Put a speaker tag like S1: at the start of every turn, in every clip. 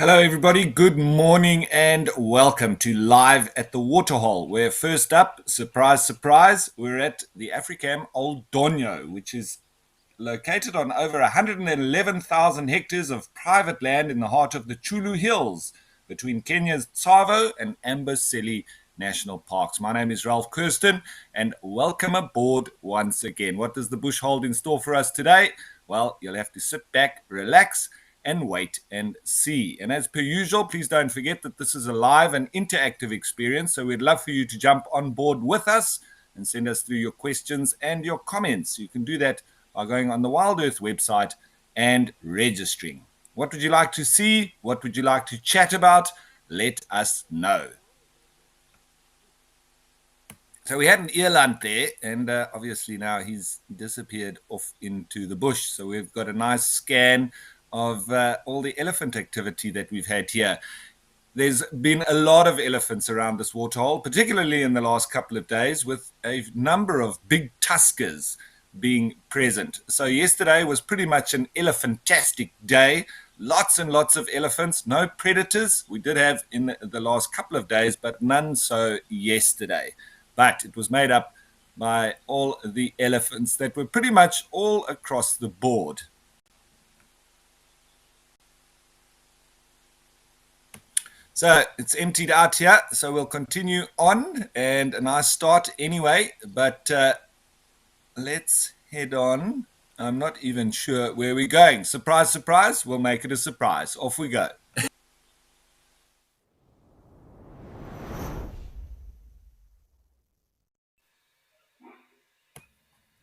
S1: Hello, everybody. Good morning and welcome to Live at the Waterhole. Where first up, surprise, surprise, we're at the Africam Old Donyo, which is located on over 111,000 hectares of private land in the heart of the Chulu Hills between Kenya's Tsavo and Amboseli National Parks. My name is Ralph Kirsten and welcome aboard once again. What does the bush hold in store for us today? Well, you'll have to sit back, relax, and wait and see. And as per usual, please don't forget that this is a live and interactive experience. So we'd love for you to jump on board with us and send us through your questions and your comments. You can do that by going on the WildEarth website and registering. What would you like to see? What would you like to chat about? Let us know. So we had an eland there, and obviously now he's disappeared off into the bush. So we've got a nice scan of all the elephant activity that we've had here. There's been a lot of elephants around this waterhole, particularly in the last couple of days, with a number of big tuskers being present. So yesterday was pretty much an elephantastic day. Lots and lots of elephants, no predators. We did have in the last couple of days, but none so yesterday. But it was made up by all the elephants that were pretty much all across the board. So it's emptied out here. So we'll continue on, and a nice start anyway. But let's head on. I'm not even sure where we're going. Surprise, surprise. We'll make it a surprise. Off we go.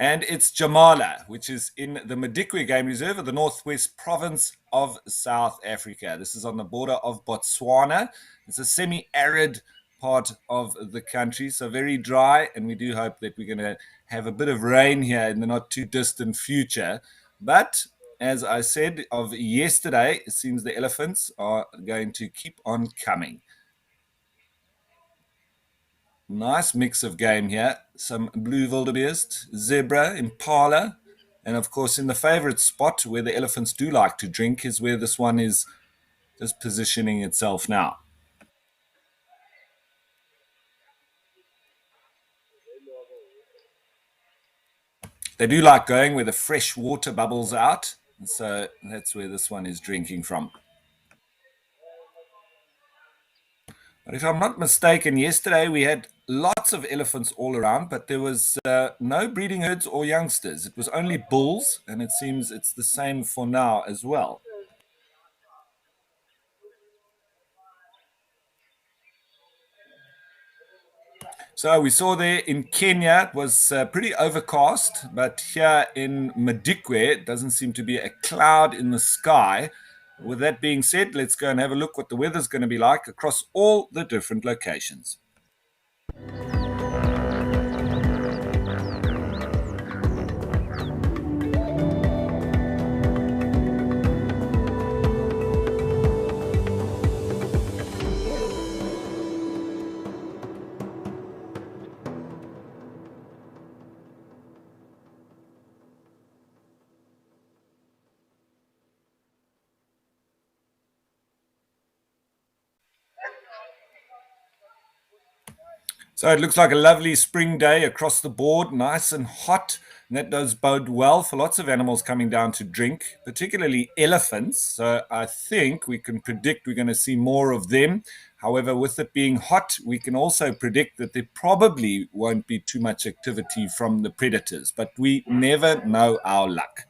S1: And it's Jamala, which is in the Madikwe Game Reserve of the Northwest Province of South Africa. This is on the border of Botswana. It's a semi-arid part of the country, so very dry, and we do hope that we're going to have a bit of rain here in the not too distant future. But as I said of yesterday, it seems the elephants are going to keep on coming. Nice mix of game here. Some blue wildebeest, zebra, impala, and of course in the favorite spot where the elephants do like to drink is where this one is just positioning itself now. They do like going where the fresh water bubbles out, so that's where this one is drinking from. But if I'm not mistaken, yesterday we had lots of elephants all around, but there was no breeding herds or youngsters. It was only bulls, and it seems it's the same for now as well. So we saw there in Kenya it was pretty overcast, but here in Madikwe it doesn't seem to be a cloud in the sky. With that being said, let's go and have a look what the weather's going to be like across all the different locations. So it looks like a lovely spring day across the board, nice and hot. And that does bode well for lots of animals coming down to drink, particularly elephants. So I think we can predict we're going to see more of them. However, with it being hot, we can also predict that there probably won't be too much activity from the predators, but we never know our luck.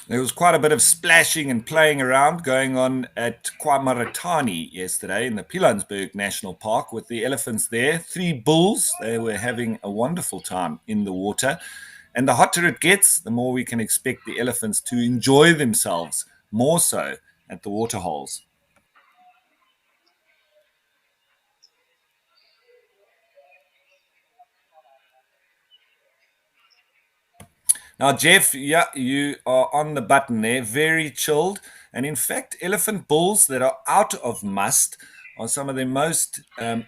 S1: There was quite a bit of splashing and playing around going on at Kwamaratani yesterday in the Pilanesberg National Park with the elephants there. Three bulls. They were having a wonderful time in the water. And the hotter it gets, the more we can expect the elephants to enjoy themselves more so at the water holes. Now, Jeff, yeah, you are on the button there, very chilled. And in fact, elephant bulls that are out of must are some of the most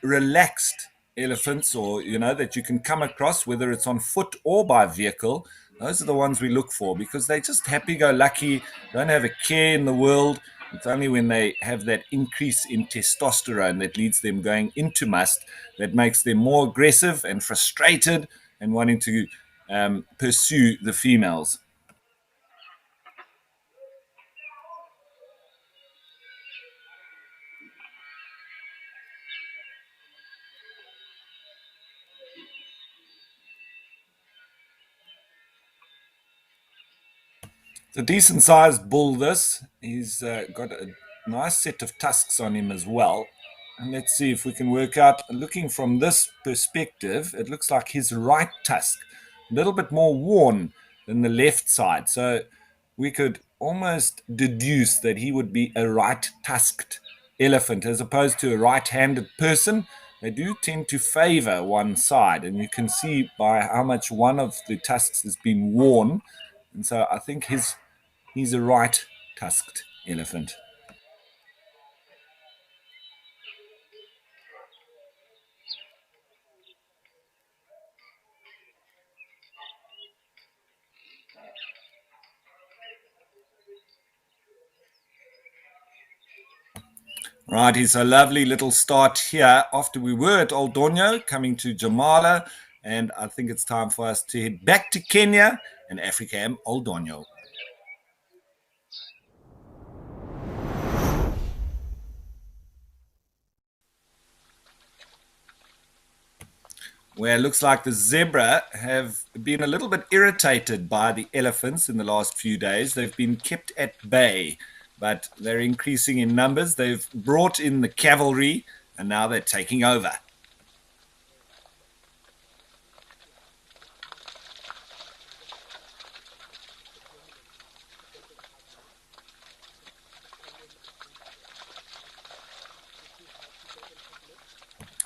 S1: relaxed elephants, or that you can come across, whether it's on foot or by vehicle. Those are the ones we look for because they're just happy-go-lucky, don't have a care in the world. It's only when they have that increase in testosterone that leads them going into must that makes them more aggressive and frustrated and wanting to pursue the females. It's a decent sized bull, this. He's got a nice set of tusks on him as well. And let's see if we can work out. Looking from this perspective, it looks like his right tusk, a little bit more worn than the left side. So we could almost deduce that he would be a right tusked elephant as opposed to a right handed person. They do tend to favor one side, and you can see by how much one of the tusks has been worn. And so I think he's a right tusked elephant. Right, it's a lovely little start here after we were at Old Donyo, coming to Jamala, and I think it's time for us to head back to Kenya and Africa Old Donyo, where it looks like the zebra have been a little bit irritated by the elephants in the last few days. They've been kept at bay, but they're increasing in numbers. They've brought in the cavalry, and now they're taking over.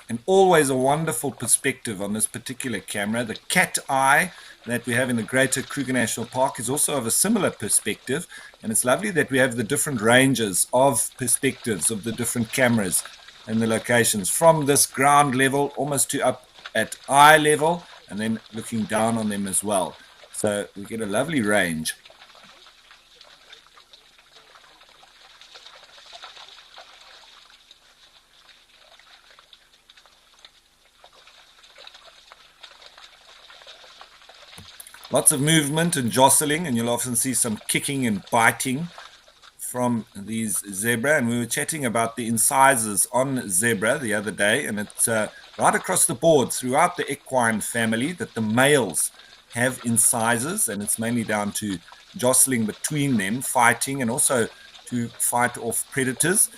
S1: And always a wonderful perspective on this particular camera. The cat eye that we have in the Greater Kruger National Park is also of a similar perspective, and it's lovely that we have the different ranges of perspectives of the different cameras and the locations from this ground level almost to up at eye level, and then looking down on them as well. So we get a lovely range. Lots of movement and jostling, and you'll often see some kicking and biting from these zebra. And we were chatting about the incisors on zebra the other day, and it's right across the board throughout the equine family that the males have incisors, and it's mainly down to jostling between them, fighting, and also to fight off predators.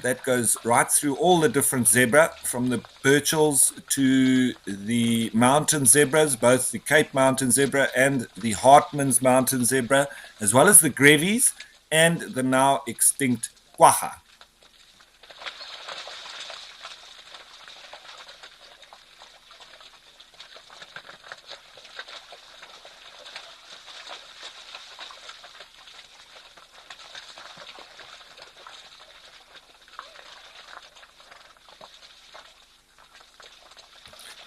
S1: That goes right through all the different zebra, from the Birchells to the mountain zebras, both the Cape Mountain zebra and the Hartmann's mountain zebra, as well as the Grevies and the now extinct Quagga.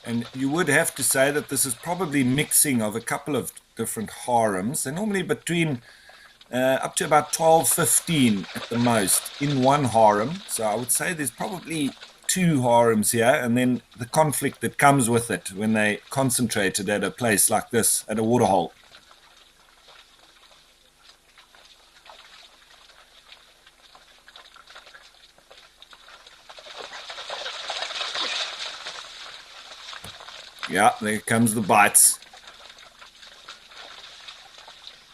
S1: And you would have to say that this is probably mixing of a couple of different harems. They're normally between up to about 12, 15 at the most in one harem. So I would say there's probably two harems here, and then the conflict that comes with it when they concentrated at a place like this, at a waterhole. Yeah, there comes the bites.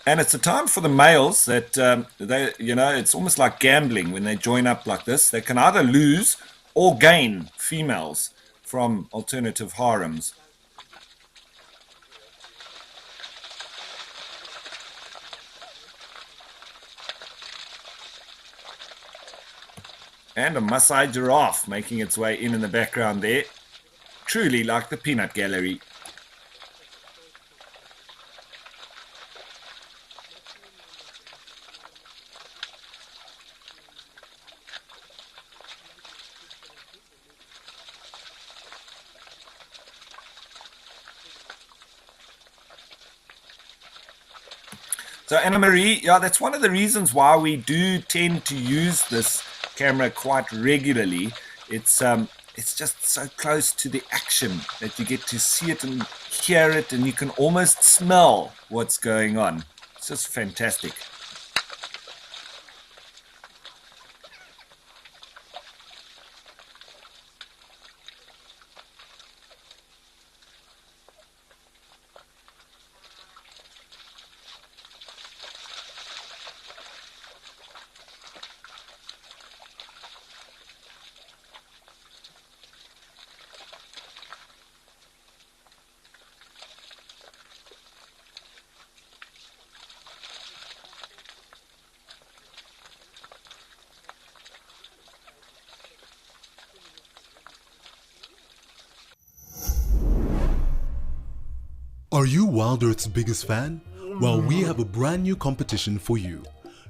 S1: And it's a time for the males that it's almost like gambling when they join up like this. They can either lose or gain females from alternative harems. And a Maasai giraffe making its way in the background there. Truly like the peanut gallery. So Anna Marie, yeah, that's one of the reasons why we do tend to use this camera quite regularly. It's just so close to the action that you get to see it and hear it, and you can almost smell what's going on. It's just fantastic.
S2: Are you WildEarth's biggest fan? Well, we have a brand new competition for you.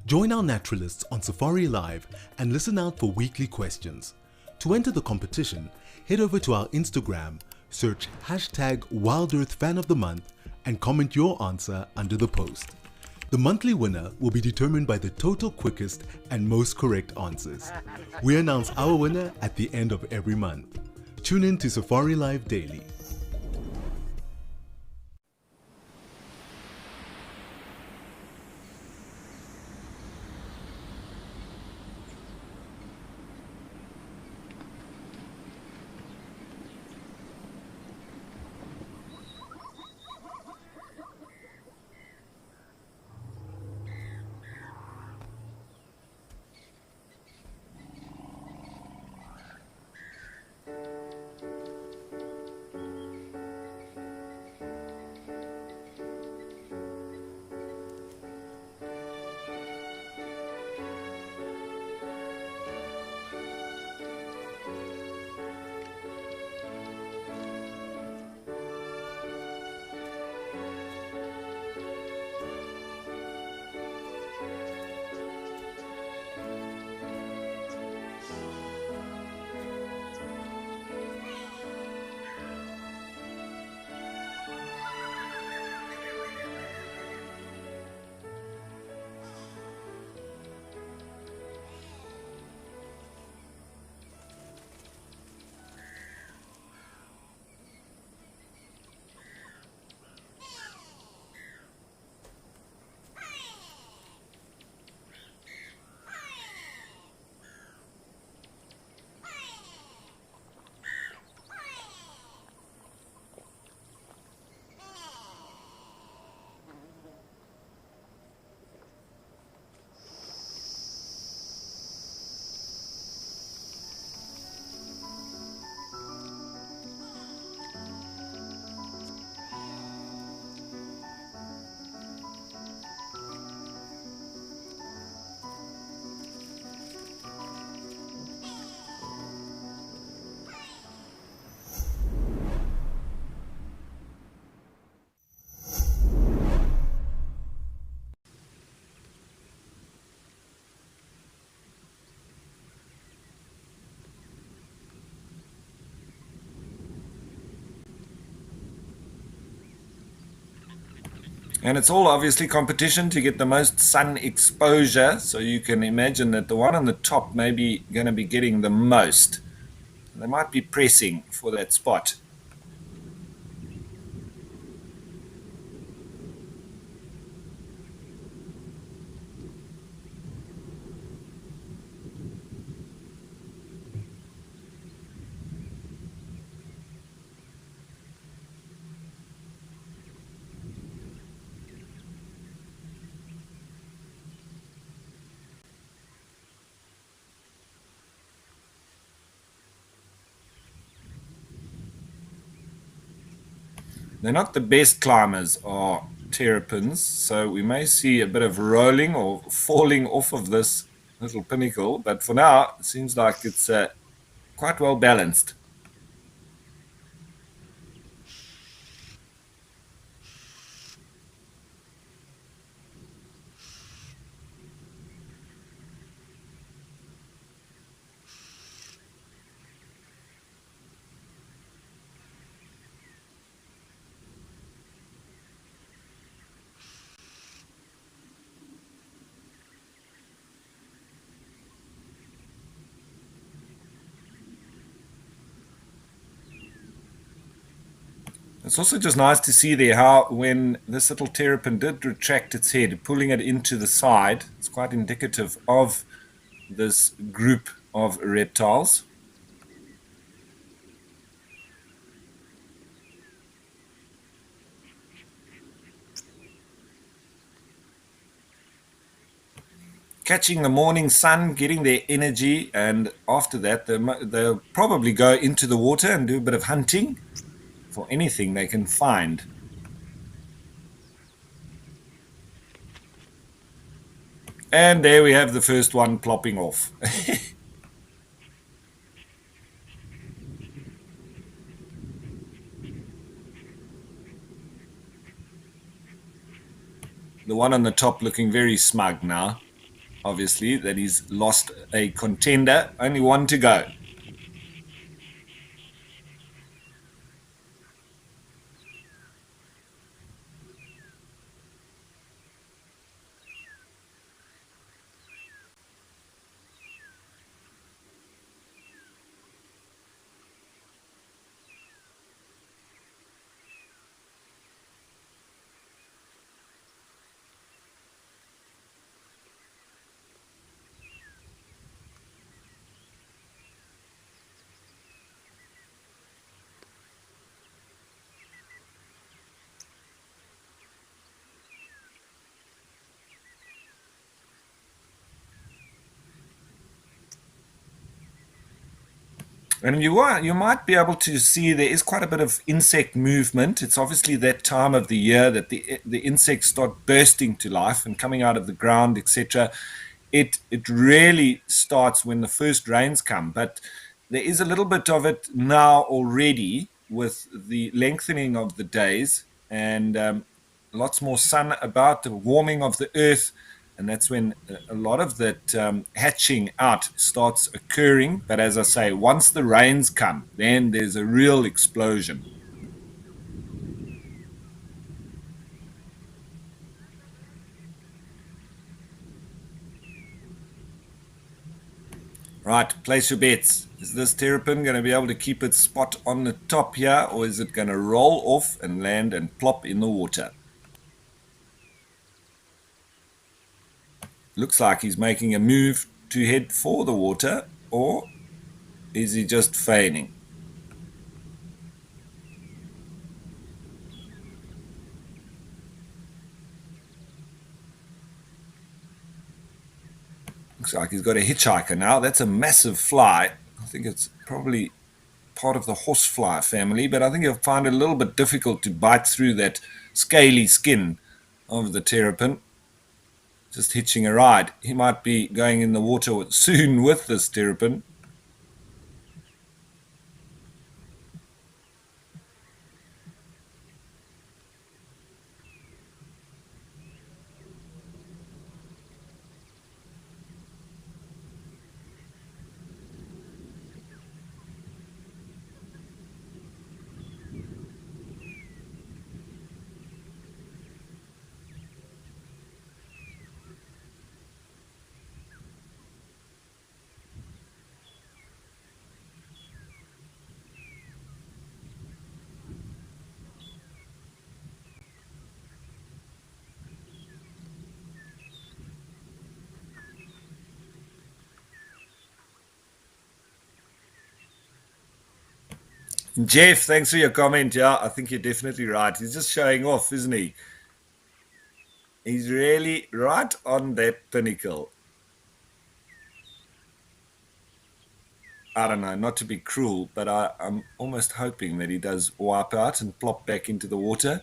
S2: Join our naturalists on Safari Live and listen out for weekly questions. To enter the competition, head over to our Instagram, search hashtag WildEarth Fan of the Month and comment your answer under the post. The monthly winner will be determined by the total quickest and most correct answers. We announce our winner at the end of every month. Tune in to Safari Live daily.
S1: And it's all obviously competition to get the most sun exposure. So you can imagine that the one on the top may be going to be getting the most. They might be pressing for that spot. They're not the best climbers, are terrapins, so we may see a bit of rolling or falling off of this little pinnacle, but for now it seems like it's quite well balanced. It's also just nice to see there how when this little terrapin did retract its head, pulling it into the side, it's quite indicative of this group of reptiles. Catching the morning sun, getting their energy, and after that, they'll probably go into the water and do a bit of hunting for anything they can find. And there we have the first one plopping off. The one on the top looking very smug now, obviously, that he's lost a contender. Only one to go. And you might be able to see there is quite a bit of insect movement. It's obviously that time of the year that the insects start bursting to life and coming out of the ground, etc. It really starts when the first rains come, but there is a little bit of it now already with the lengthening of the days and lots more sun about, the warming of the earth, and that's when a lot of that hatching out starts occurring. But as I say, once the rains come, then there's a real explosion. Right, place your bets. Is this terrapin going to be able to keep its spot on the top here, or is it going to roll off and land and plop in the water? Looks like he's making a move to head for the water, or is he just feigning? Looks like he's got a hitchhiker now. That's a massive fly. I think it's probably part of the horsefly family, but I think you'll find it a little bit difficult to bite through that scaly skin of the terrapin. Just hitching a ride. He might be going in the water soon with this terrapin. Jeff, thanks for your comment. Yeah, I think you're definitely right. He's just showing off, isn't he? He's really right on that pinnacle. I don't know, not to be cruel, but I'm almost hoping that he does wipe out and plop back into the water.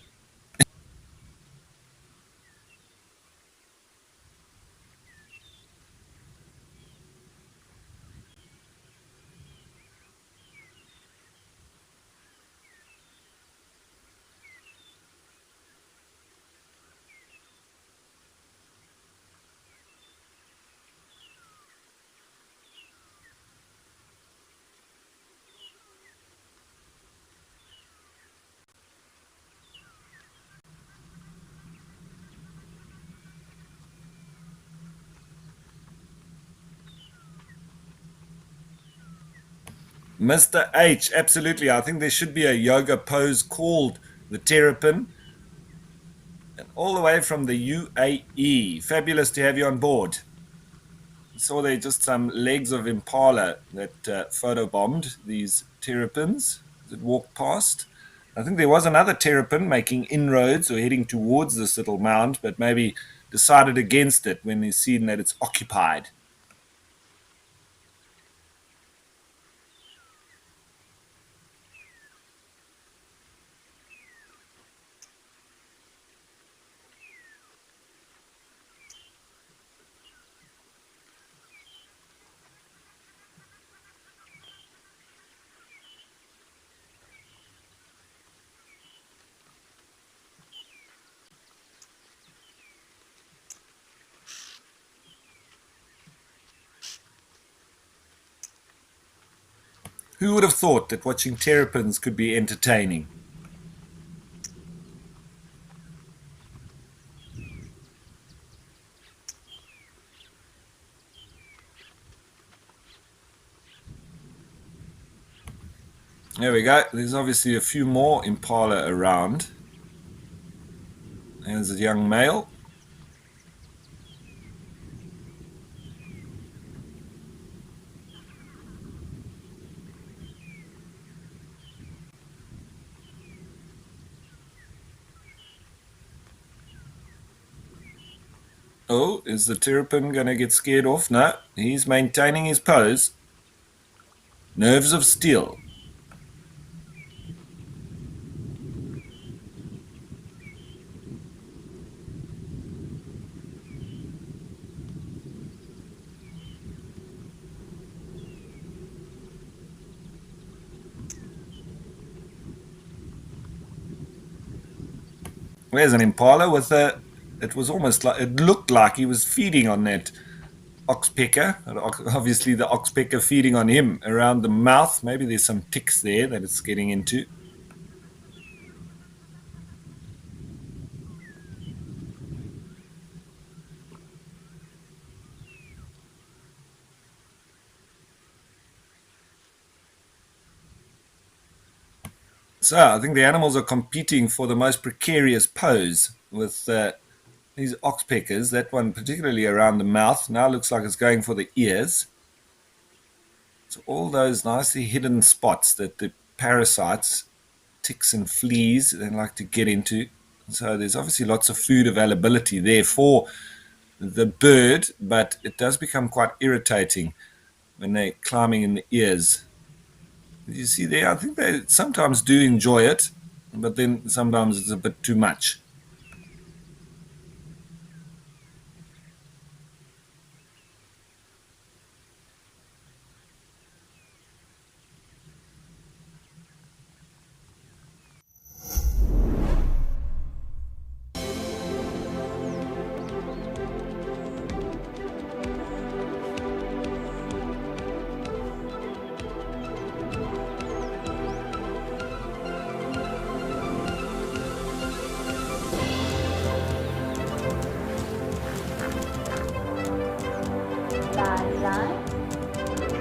S1: Mr. H, absolutely. I think there should be a yoga pose called the terrapin, and all the way from the UAE. Fabulous to have you on board. Saw there just some legs of impala that photobombed these terrapins that walked past. I think there was another terrapin making inroads or heading towards this little mound, but maybe decided against it when he's seen that it's occupied. Who would have thought that watching terrapins could be entertaining? There we go. There's obviously a few more impala around. There's a young male. Oh, is the terrapin going to get scared off? No, he's maintaining his pose. Nerves of steel. There's an impala with a. It was almost like it looked like he was feeding on that oxpecker. Obviously, the oxpecker feeding on him around the mouth. Maybe there's some ticks there that it's getting into. So I think the animals are competing for the most precarious pose with these oxpeckers. That one, particularly around the mouth, now looks like it's going for the ears. So all those nicely hidden spots that the parasites, ticks and fleas, they like to get into. So there's obviously lots of food availability there for the bird, but it does become quite irritating when they're climbing in the ears. You see there, I think they sometimes do enjoy it, but then sometimes it's a bit too much.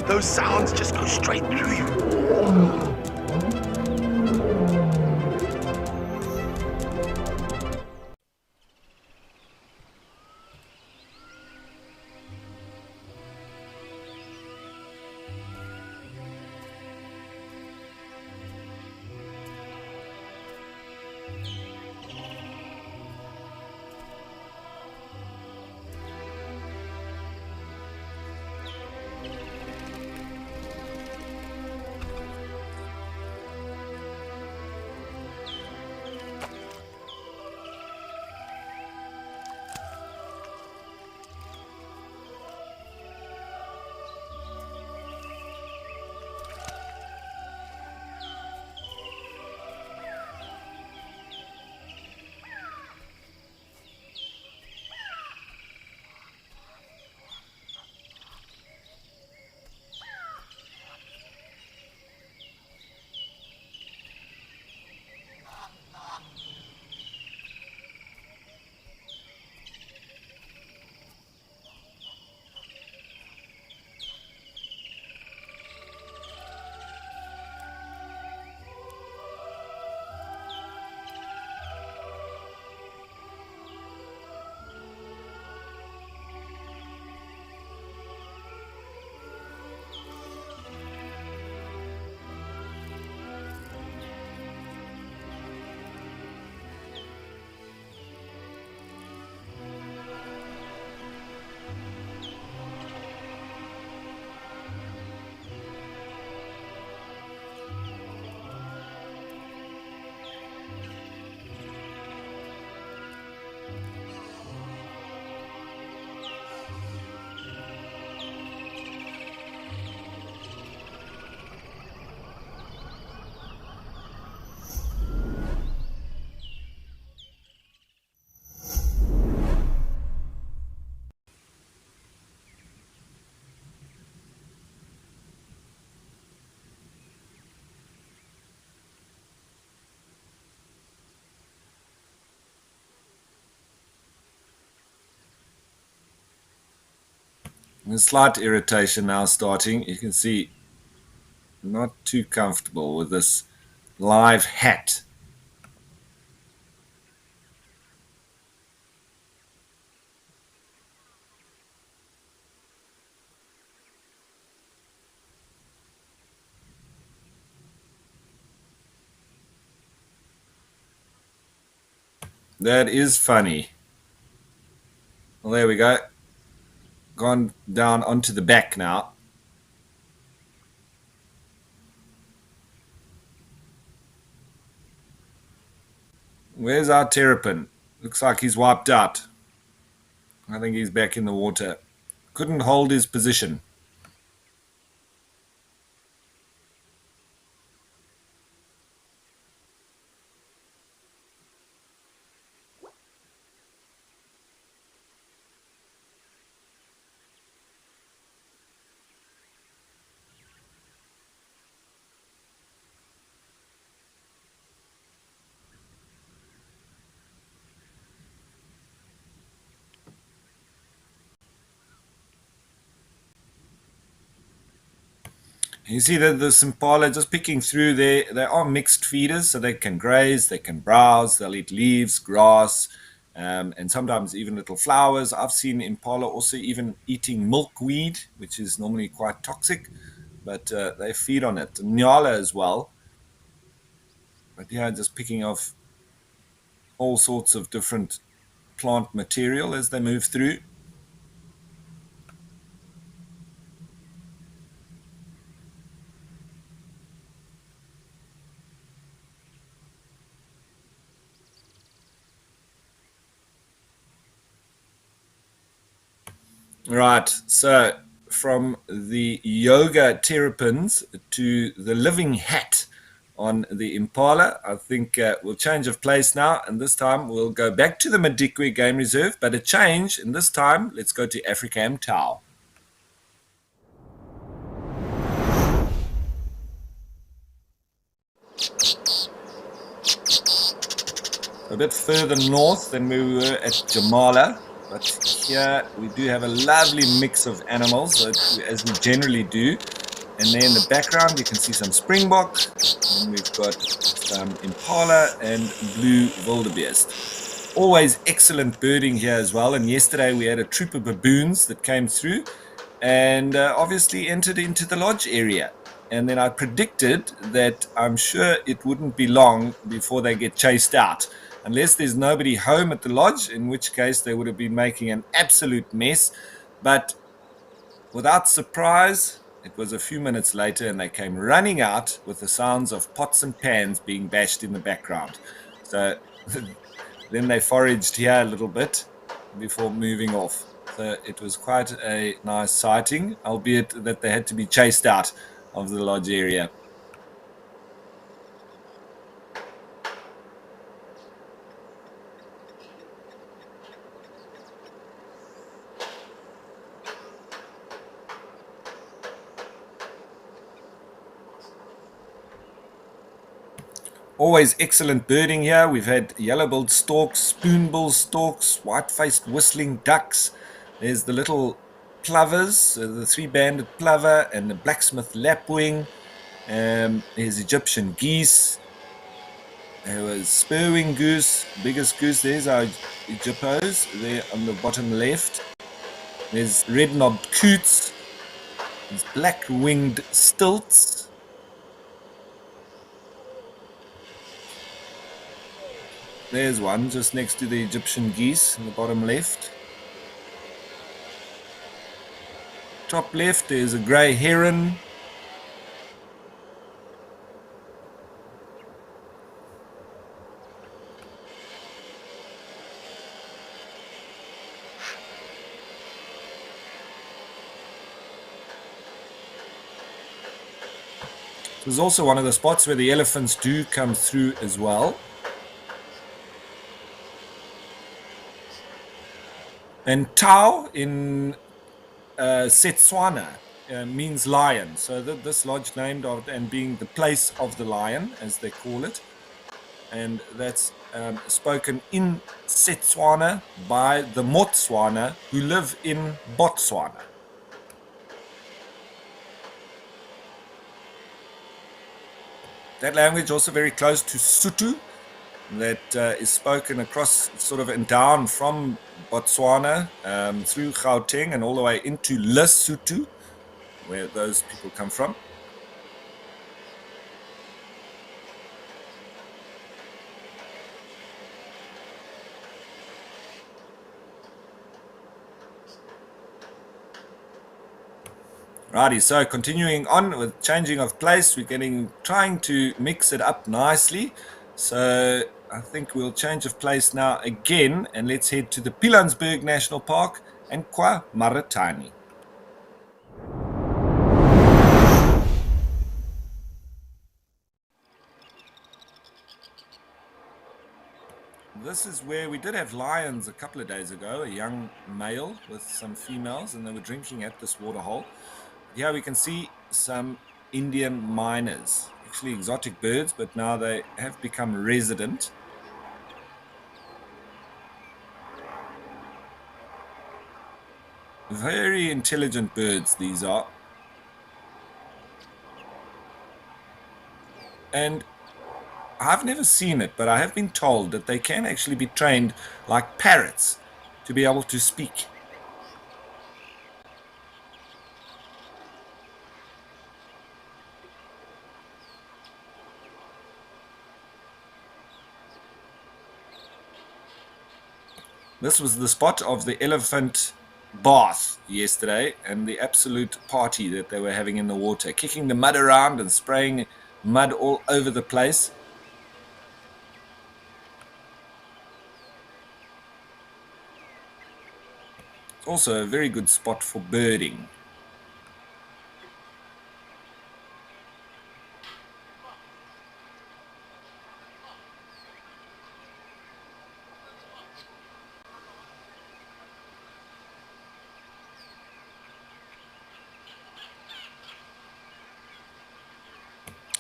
S3: Those sounds just go straight through you.
S1: A slight irritation now starting. You can see not too comfortable with this live hat. That is funny. Well, there we go. Gone down onto the back now. Where's our terrapin? Looks like he's wiped out. I think he's back in the water. Couldn't hold his position. You see that the impala just picking through there. They are mixed feeders, so they can graze, they can browse, they'll eat leaves, grass, and sometimes even little flowers. I've seen impala also even eating milkweed, which is normally quite toxic, but they feed on it. Nyala as well. But yeah, just picking off all sorts of different plant material as they move through. Right, so from the yoga terrapins to the living hat on the impala, I think we'll change of place now, and this time we'll go back to the Madikwe Game Reserve, but a change, and this time let's go to Africam Tau. A bit further north than we were at Jamala, but here we do have a lovely mix of animals, as we generally do. And there in the background you can see some springbok, and we've got some impala and blue wildebeest. Always excellent birding here as well, and yesterday we had a troop of baboons that came through and obviously entered into the lodge area. And then I predicted that I'm sure it wouldn't be long before they get chased out, unless there's nobody home at the lodge, in which case they would have been making an absolute mess. But without surprise, it was a few minutes later and they came running out with the sounds of pots and pans being bashed in the background. So then they foraged here a little bit before moving off. So it was quite a nice sighting, albeit that they had to be chased out of the lodge area. Always excellent birding here. We've had yellow-billed storks, spoonbill storks, white-faced whistling ducks. There's the little plovers, the three-banded plover, and the blacksmith lapwing. There's Egyptian geese. There was spurwing goose, biggest goose. There's our Egyptos there on the bottom left. There's red-knobbed coots. There's black-winged stilts. There's one just next to the Egyptian geese in the bottom left. Top left is a grey heron. There's also one of the spots where the elephants do come through as well. And Tau in Setswana means lion. So this lodge named of and being the place of the lion, as they call it. And that's spoken in Setswana by the Motswana who live in Botswana. That language also very close to Sotho, that is spoken across sort of and down from Botswana through Gauteng and all the way into Lesotho, where those people come from. Righty, so continuing on with changing of place, we're trying to mix it up nicely. So I think we'll change of place now again, and let's head to the Pilanesberg National Park and Kwa Maritani. This is where we did have lions a couple of days ago, a young male with some females, and they were drinking at this waterhole. Here we can see some Indian miners, actually exotic birds, but now they have become resident. Very intelligent birds these are. And I've never seen it, but I have been told that they can actually be trained like parrots to be able to speak. This was the spot of the elephant bath yesterday and the absolute party that they were having in the water, kicking the mud around and spraying mud all over the place. It's also a very good spot for birding.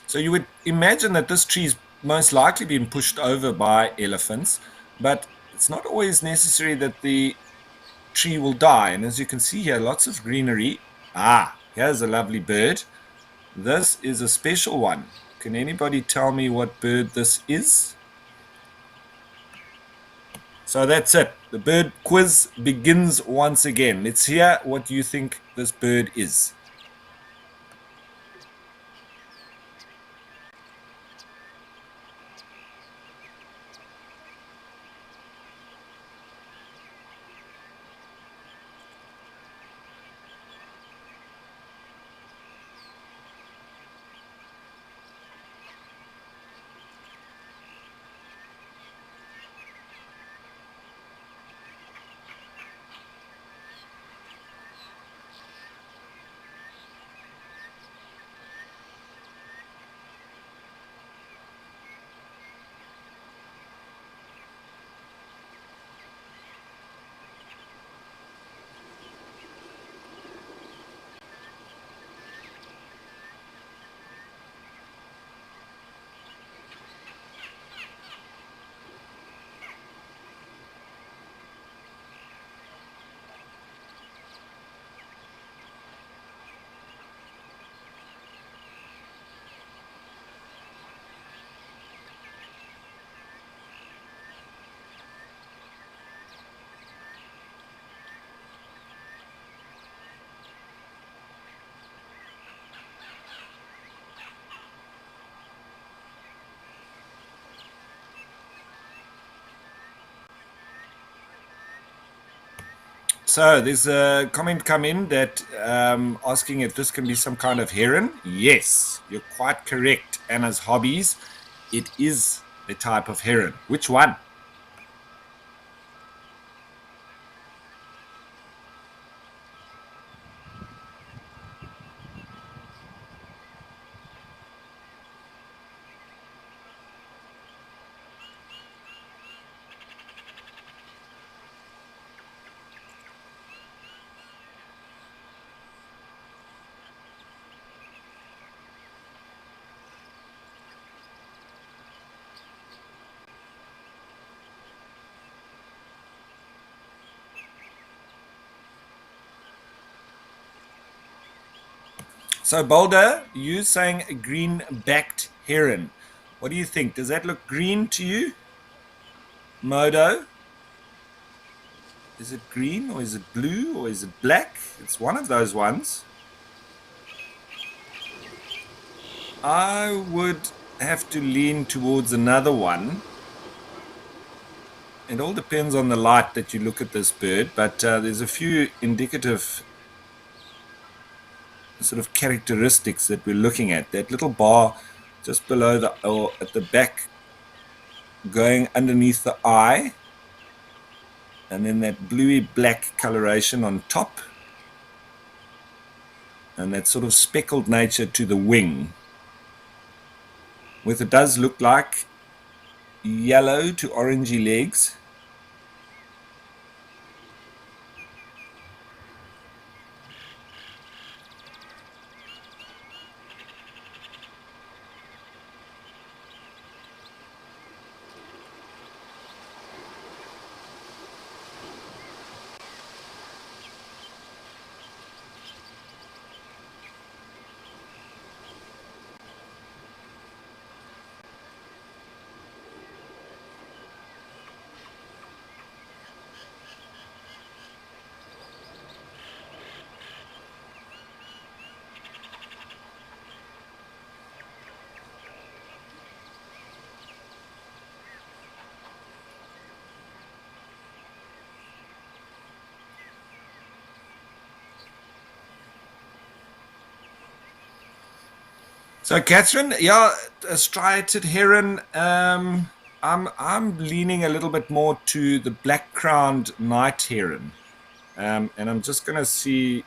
S1: So you would imagine that this tree's most likely been pushed over by elephants, but it's not always necessary that the tree will die. And as you can see here, lots of greenery. Ah, here's a lovely bird. This is a special one. Can anybody tell me what bird this is? So that's it. The bird quiz begins once again. Let's hear what you think this bird is. So there's a comment come in that asking if this can be some kind of heron. Yes, you're quite correct. Anna's hobbies. It is a type of heron. Which one? So Boulder, you saying a green-backed heron. What do you think? Does that look green to you? Modo? Is it green or is it blue or is it black? It's one of those ones. I would have to lean towards another one. It all depends on the light that you look at this bird, but there's a few indicative sort of characteristics that we're looking at. That little bar just below the, or at the back, going underneath the eye, and then that bluey black coloration on top, and that sort of speckled nature to the wing, with it does look like yellow to orangey legs. So, Catherine, yeah, a striated heron. I'm leaning a little bit more to the black-crowned night heron, and I'm just going to see.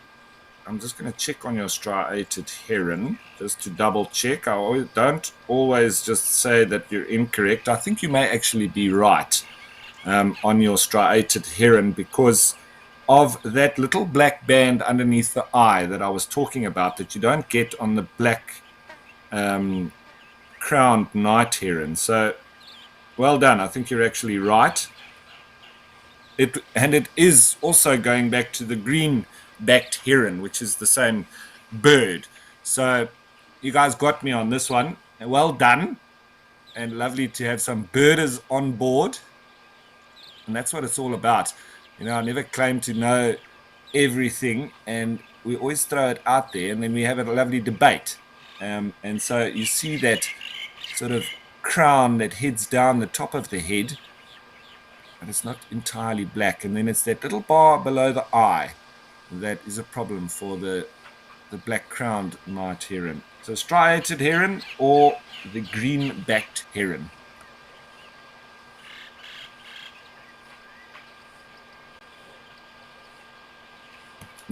S1: I'm just going to check on your striated heron just to double check. Don't always just say that you're incorrect. I think you may actually be right on your striated heron because of that little black band underneath the eye that I was talking about that you don't get on the black crowned night heron. So well done. I think you're actually right. It is also going back to the green-backed heron, which is the same bird. So you guys got me on this one. Well done, and lovely to have some birders on board. And that's what it's all about. You know, I never claim to know everything, and we always throw it out there, and then we have a lovely debate. And so you see that sort of crown that heads down the top of the head, and it's not entirely black. And then it's that little bar below the eye that is a problem for the black-crowned night heron. So striated heron or the green-backed heron.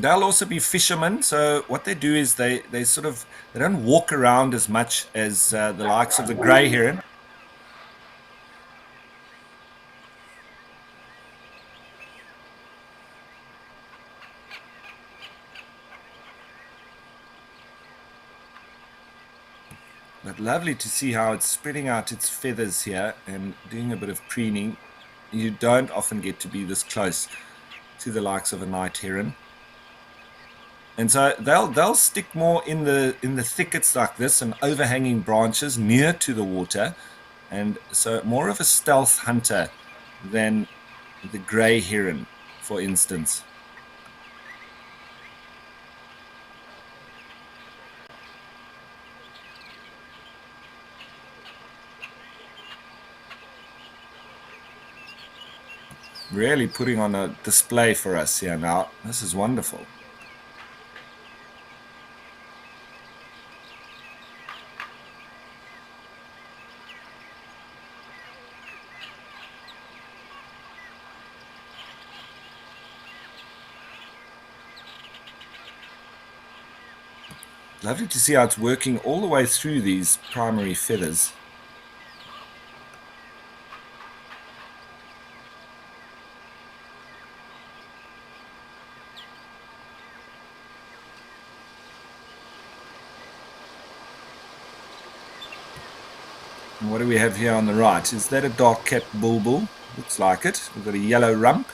S1: They'll also be fishermen. So what they do is they don't walk around as much as the likes of the grey heron. But lovely to see how it's spreading out its feathers here and doing a bit of preening. You don't often get to be this close to the likes of a night heron. And so they'll stick more in the thickets like this and overhanging branches near to the water, and so more of a stealth hunter than the grey heron, for instance. Really putting on a display for us here now. This is wonderful. Lovely to see how it's working all the way through these primary feathers. And what do we have here on the right? Is that a dark-capped bulbul? Looks like it. We've got a yellow rump.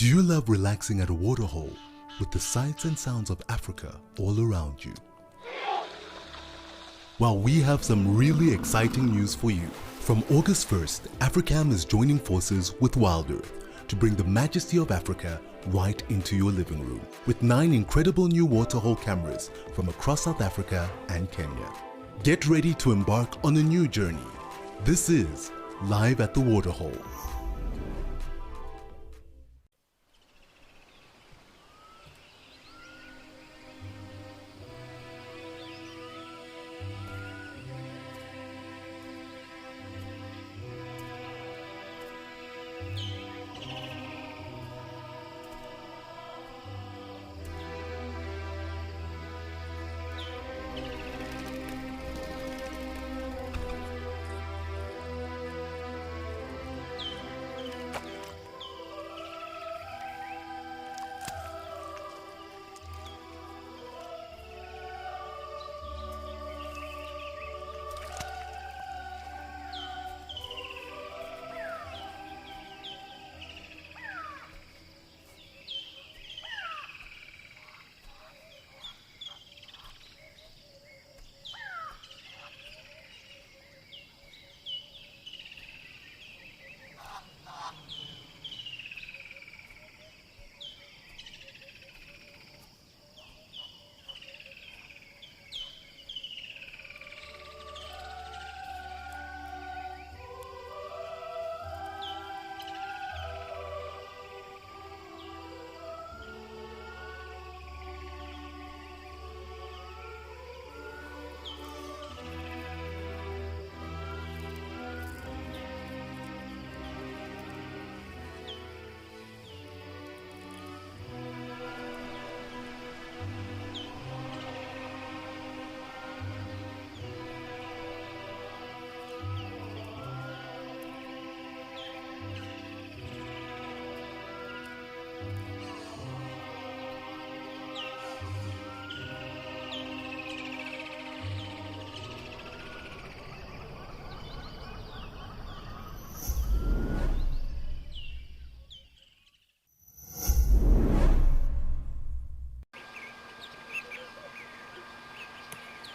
S2: Do you love relaxing at a waterhole with the sights and sounds of Africa all around you? Well, we have some really exciting news for you. From August 1st, Africam is joining forces with WildEarth to bring the majesty of Africa right into your living room with 9 incredible new waterhole cameras from across South Africa and Kenya. Get ready to embark on a new journey. This is Live at the Waterhole.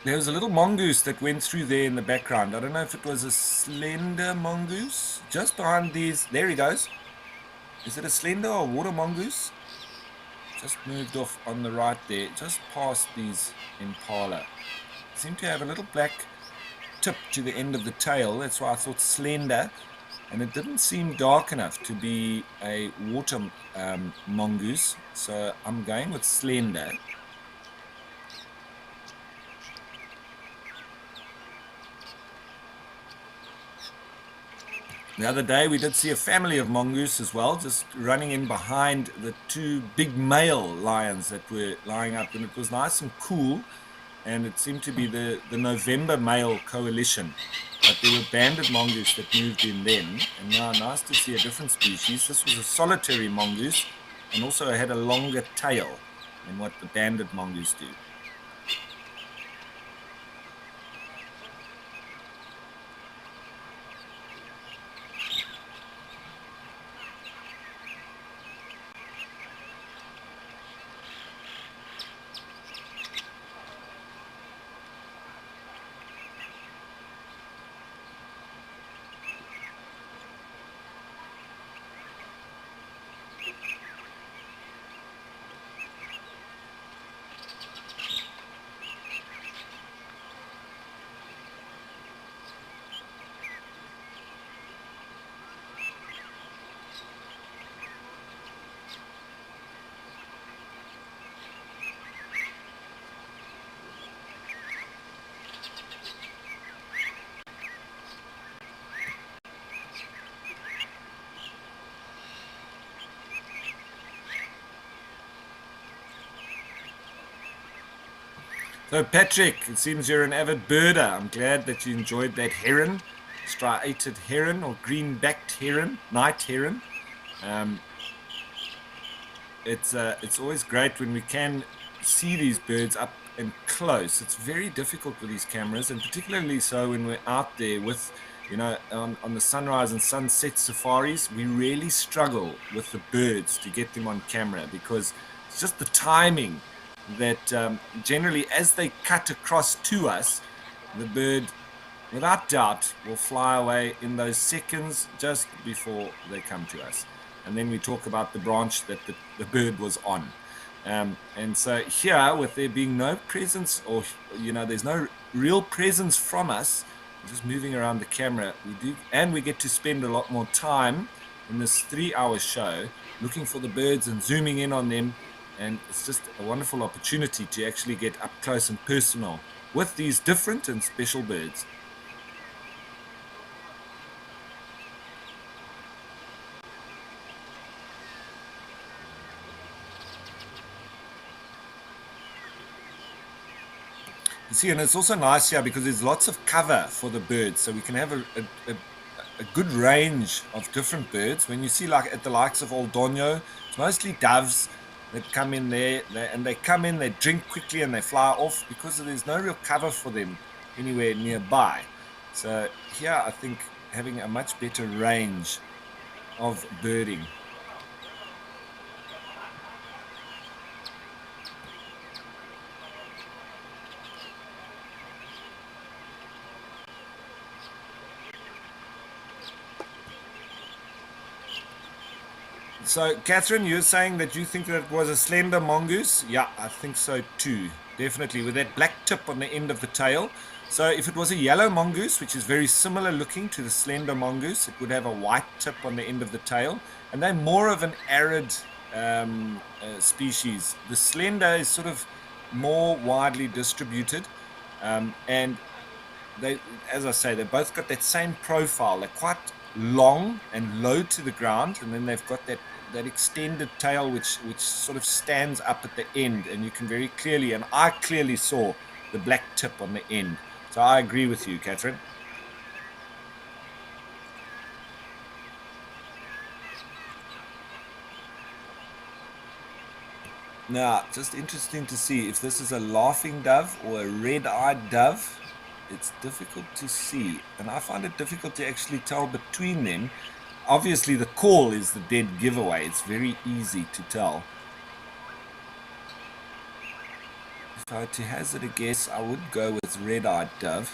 S1: There was a little mongoose that went through there in the background. I don't know if it was a slender mongoose. Just behind these, there he goes. Is it a slender or water mongoose? Just moved off on the right there, just past these impala. Seem to have a little black tip to the end of the tail. That's why I thought slender. And it didn't seem dark enough to be a water mongoose. So I'm going with slender. The other day we did see a family of mongoose as well, just running in behind the 2 big male lions that were lying up, and it was nice and cool, and it seemed to be the November male coalition. But there were banded mongoose that moved in then, and now nice to see a different species. This was a solitary mongoose, and also had a longer tail than what the banded mongoose do. So Patrick, it seems you're an avid birder. I'm glad that you enjoyed that heron, striated heron or green-backed heron, night heron. It's always great when we can see these birds up and close. It's very difficult with these cameras, and particularly so when we're out there with On the sunrise and sunset safaris, we really struggle with the birds to get them on camera because it's just the timing that generally, as they cut across to us, the bird, without doubt, will fly away in those seconds just before they come to us. And then we talk about the branch that the bird was on. And so here, with there being no presence, or there's no real presence from us, just moving around the camera, we get to spend a lot more time in this 3-hour show looking for the birds and zooming in on them. And it's just a wonderful opportunity to actually get up close and personal with these different and special birds. You see, and it's also nice here because there's lots of cover for the birds, so we can have a good range of different birds. When you see, like at the likes of Old Donyo, it's mostly doves that come in there, and they come in, they drink quickly, and they fly off because there's no real cover for them anywhere nearby. So here, I think having a much better range of birding. So, Catherine, you're saying that you think that it was a slender mongoose? Yeah, I think so too. Definitely, with that black tip on the end of the tail. So, if it was a yellow mongoose, which is very similar looking to the slender mongoose, it would have a white tip on the end of the tail. And they're more of an arid species. The slender is sort of more widely distributed. And they, as I say, they both got that same profile. They're quite long and low to the ground, and then they've got that extended tail which sort of stands up at the end, and you can very clearly, and I clearly saw the black tip on the end. So I agree with you, Catherine. Now, just interesting to see if this is a laughing dove or a red-eyed dove. It's difficult to see, and I find it difficult to actually tell between them. Obviously, the call is the dead giveaway. It's very easy to tell. If I had to hazard a guess, I would go with red-eyed dove.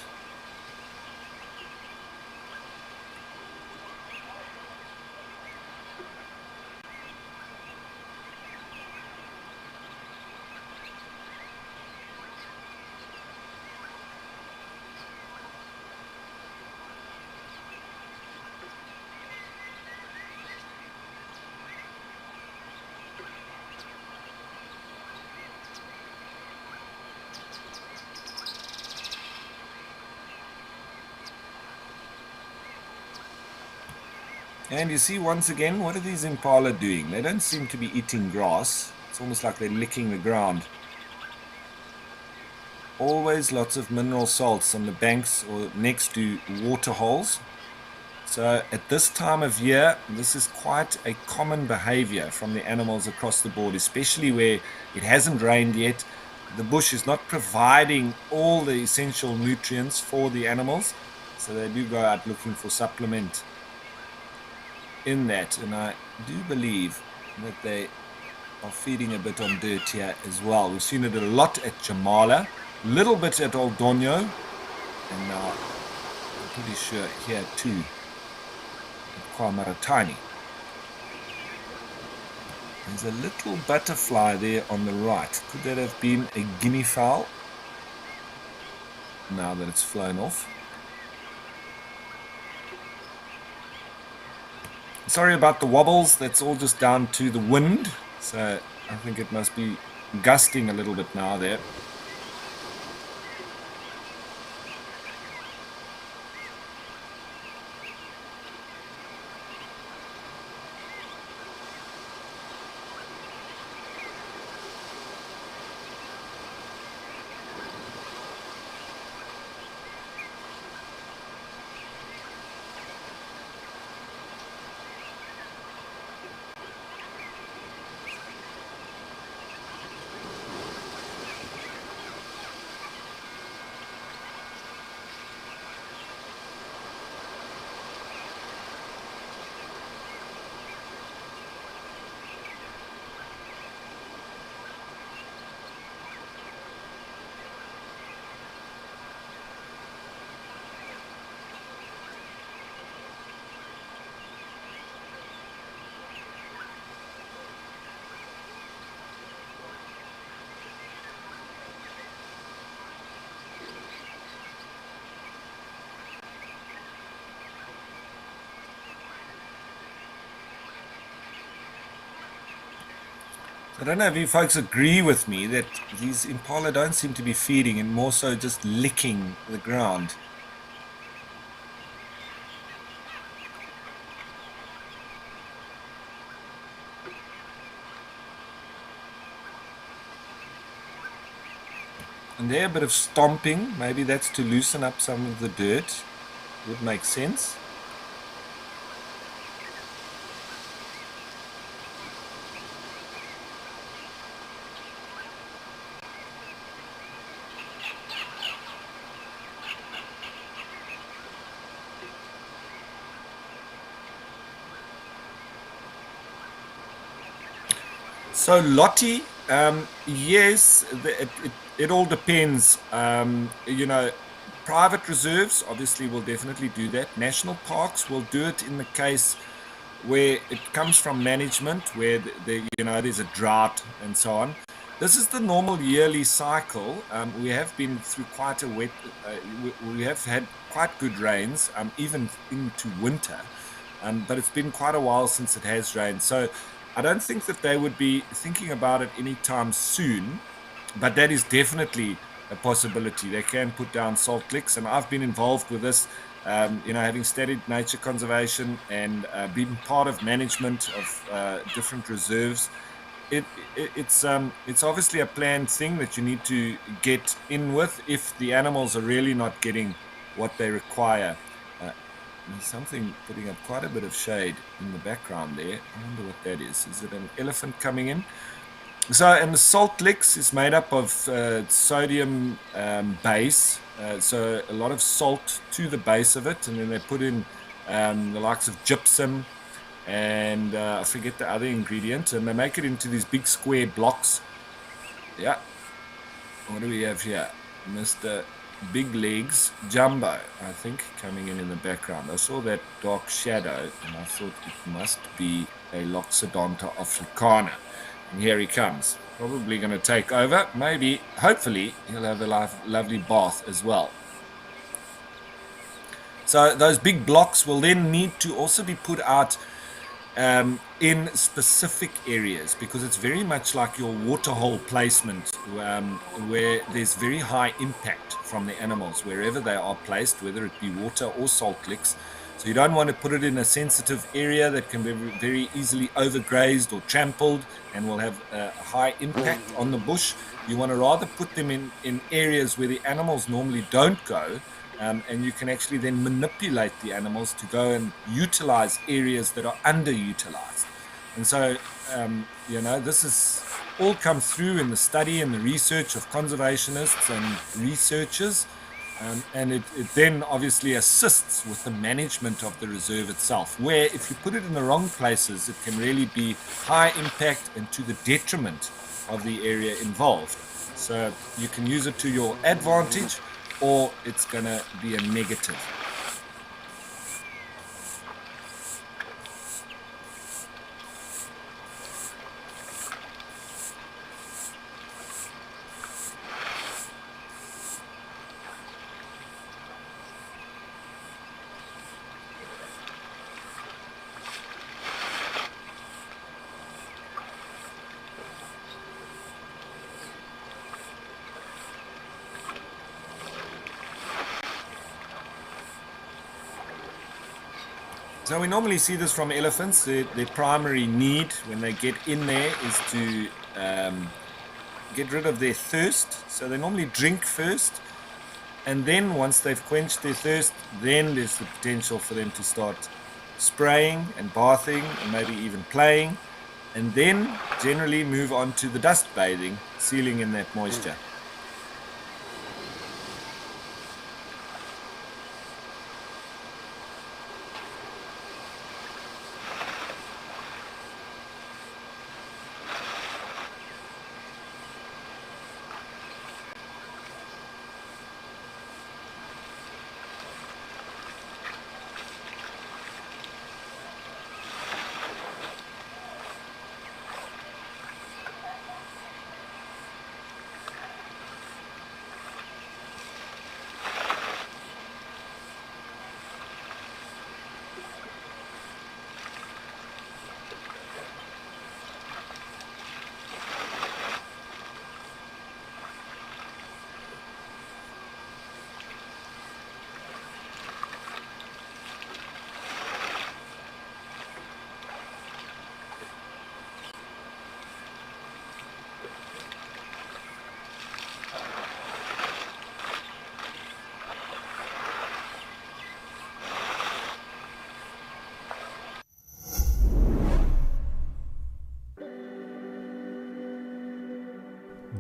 S1: And you see, once again, what are these impala doing? They don't seem to be eating grass. It's almost like they're licking the ground. Always lots of mineral salts on the banks or next to water holes. So at this time of year, this is quite a common behavior from the animals across the board, especially where it hasn't rained yet. The bush is not providing all the essential nutrients for the animals, so they do go out looking for supplement in that. And I do believe that they are feeding a bit on dirt here as well. We've seen it a lot at Jamala, a little bit at Old Donyo, and now I'm pretty sure here too at Kwamaratani. There's a little butterfly there on the right. Could that have been a guinea fowl? Now that it's flown off. Sorry about the wobbles. That's all just down to the wind. So I think it must be gusting a little bit now there. I don't know if you folks agree with me that these impala don't seem to be feeding and more so just licking the ground. And there, a bit of stomping. Maybe that's to loosen up some of the dirt. Would make sense. So Lottie, yes, it all depends. Private reserves obviously will definitely do that. National parks will do it in the case where it comes from management, where there's a drought and so on. This is the normal yearly cycle. We have been through quite a wet. We have had quite good rains, even into winter, but it's been quite a while since it has rained. So I don't think that they would be thinking about it anytime soon, but that is definitely a possibility. They can put down salt licks, and I've been involved with this. Having studied nature conservation and been part of management of different reserves, it's obviously a planned thing that you need to get in with if the animals are really not getting what they require. Uh, there's something putting up quite a bit of shade in the background there. I wonder what that is. Is it an elephant coming in? So, and the salt licks is made up of sodium base. So, a lot of salt to the base of it. And then they put in the likes of gypsum and I forget the other ingredient. And they make it into these big square blocks. Yeah. What do we have here? Mr. Big Legs Jumbo, I think, coming in the background. I saw that dark shadow and I thought it must be a Loxodonta africana. And here he comes. Probably going to take over. Maybe, hopefully, he'll have a lovely bath as well. So those big blocks will then need to also be put out in specific areas because it's very much like your waterhole placement, where there's very high impact from the animals wherever they are placed, whether it be water or salt licks. So you don't want to put it in a sensitive area that can be very easily overgrazed or trampled and will have a high impact on the bush. You want to rather put them in areas where the animals normally don't go, and you can actually then manipulate the animals to go and utilize areas that are underutilized. And so, this is all come through in the study and the research of conservationists and researchers. And it then obviously assists with the management of the reserve itself, where if you put it in the wrong places, it can really be high impact and to the detriment of the area involved. So you can use it to your advantage or it's going to be a negative. So we normally see this from elephants. Their primary need when they get in there is to get rid of their thirst. So they normally drink first. And then once they've quenched their thirst, then there's the potential for them to start spraying and bathing and maybe even playing. And then generally move on to the dust bathing, sealing in that moisture.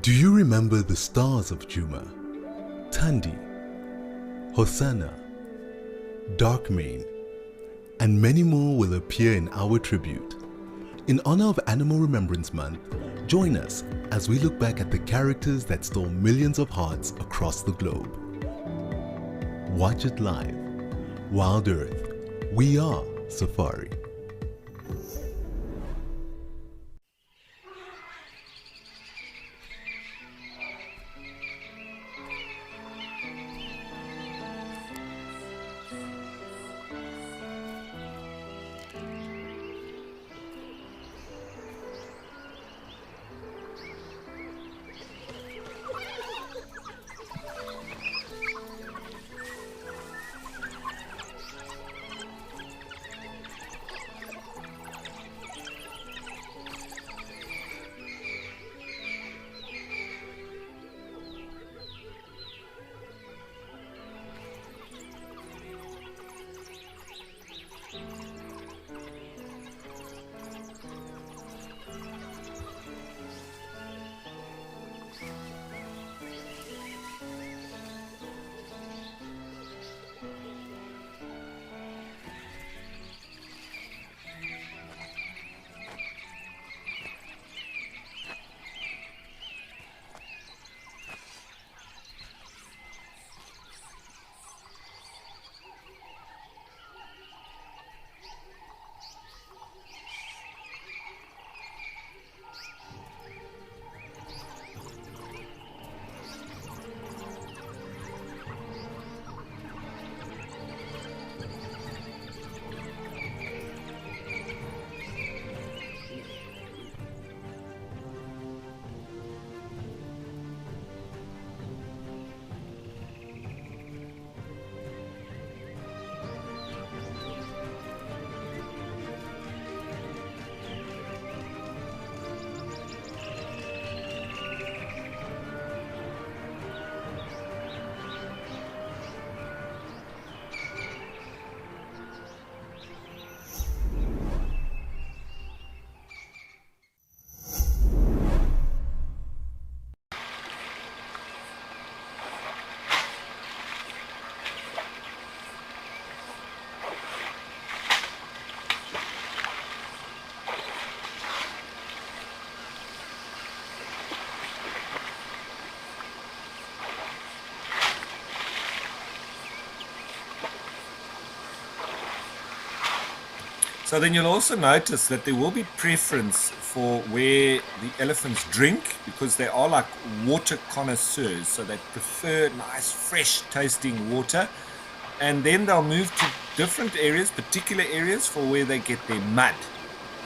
S2: Do you remember the stars of Juma? Tandi, Hosanna, Darkmane, and many more will appear in our tribute. In honor of Animal Remembrance Month, join us as we look back at the characters that stole millions of hearts across the globe. Watch it live. WildEarth. We are Safari.
S1: So then you'll also notice that there will be preference for where the elephants drink, because they are like water connoisseurs. So they prefer nice, fresh tasting water. And then they'll move to different areas, particular areas for where they get their mud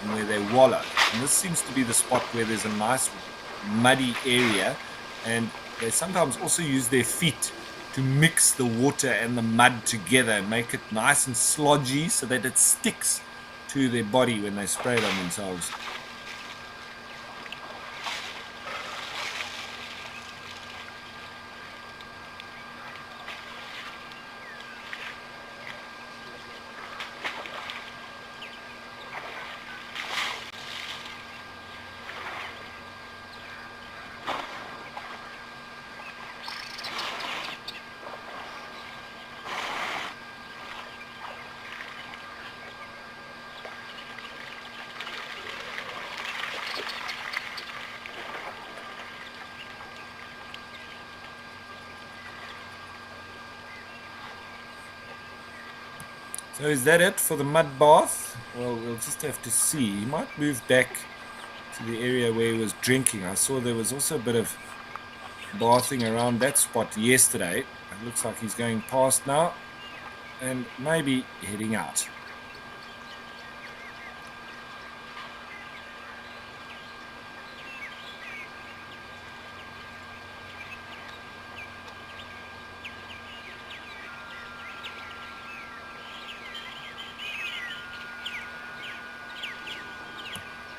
S1: and where they wallow. And this seems to be the spot where there's a nice muddy area. And they sometimes also use their feet to mix the water and the mud together and make it nice and slodgy so that it sticks to their body when they spray it on themselves. So is that it for the mud bath? Well, we'll just have to see. He might move back to the area where he was drinking. I saw there was also a bit of bathing around that spot yesterday. It looks like he's going past now and maybe heading out.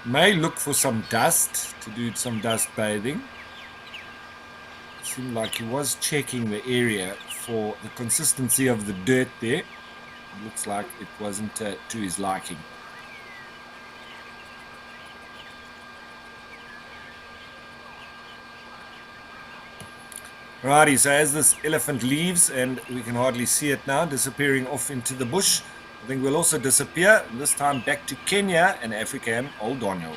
S1: May look for some dust to do some dust bathing. Seemed like he was checking the area for the consistency of the dirt there. It looks like it wasn't to his liking. Righty, so as this elephant leaves, and we can hardly see it now, disappearing off into the bush, I think we'll also disappear, this time back to Kenya and African Old Donyo.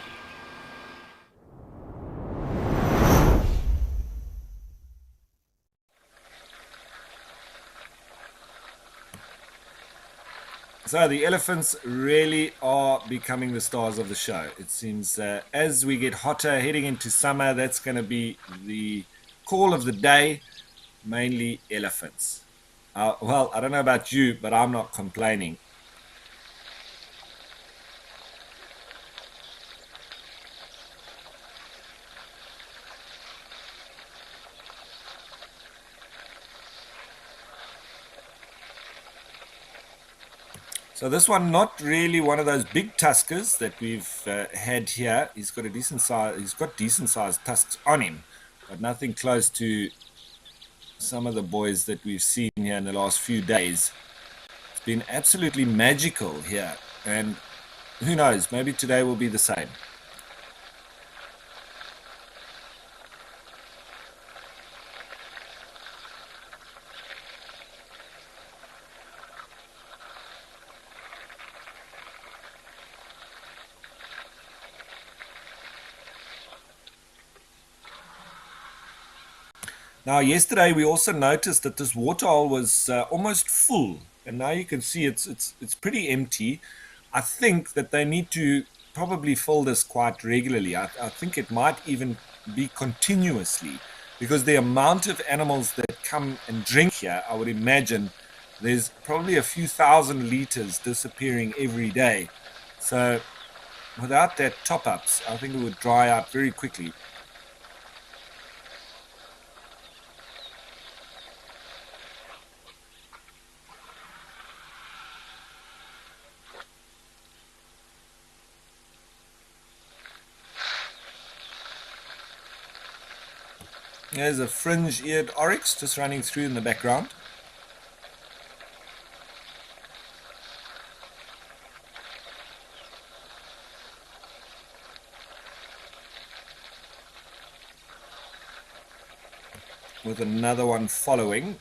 S1: So the elephants really are becoming the stars of the show. It seems as we get hotter, heading into summer, that's going to be the call of the day, mainly elephants. Well, I don't know about you, but I'm not complaining. So this one, not really one of those big tuskers that we've had here. He's got a decent size. He's got decent sized tusks on him, but nothing close to some of the boys that we've seen here in the last few days. It's been absolutely magical here, and who knows? Maybe today will be the same. Now, yesterday we also noticed that this waterhole was almost full, and now you can see it's pretty empty. I think that they need to probably fill this quite regularly. I think it might even be continuously, because the amount of animals that come and drink here, I would imagine there's probably a few thousand liters disappearing every day. So without that top-ups, I think it would dry out very quickly. There's a fringe-eared oryx just running through in the background. With another one following.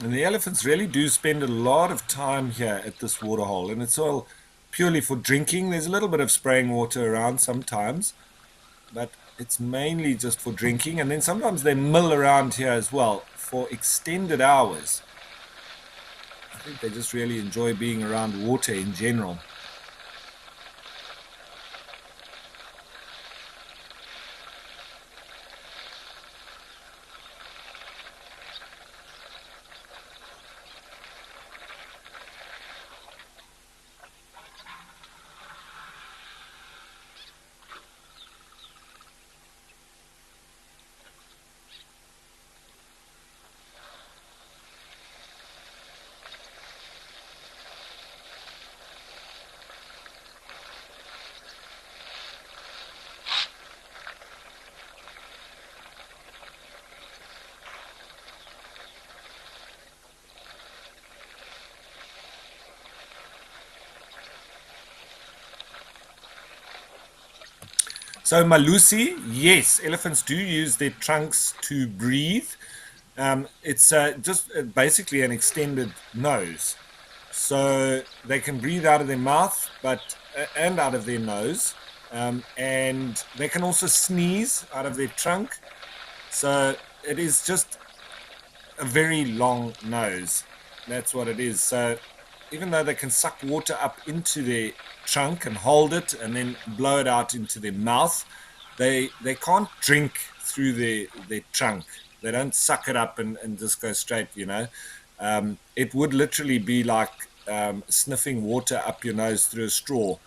S1: And the elephants really do spend a lot of time here at this waterhole, and it's all purely for drinking. There's a little bit of spraying water around sometimes, but it's mainly just for drinking. And then sometimes they mill around here as well for extended hours. I think they just really enjoy being around water in general. So Malusi, yes, elephants do use their trunks to breathe. It's just basically an extended nose. So they can breathe out of their mouth, but and out of their nose. And they can also sneeze out of their trunk. So it is just a very long nose. That's what it is. So even though they can suck water up into their trunk and hold it and then blow it out into their mouth, they can't drink through their trunk. They don't suck it up and just go straight, it would literally be like sniffing water up your nose through a straw.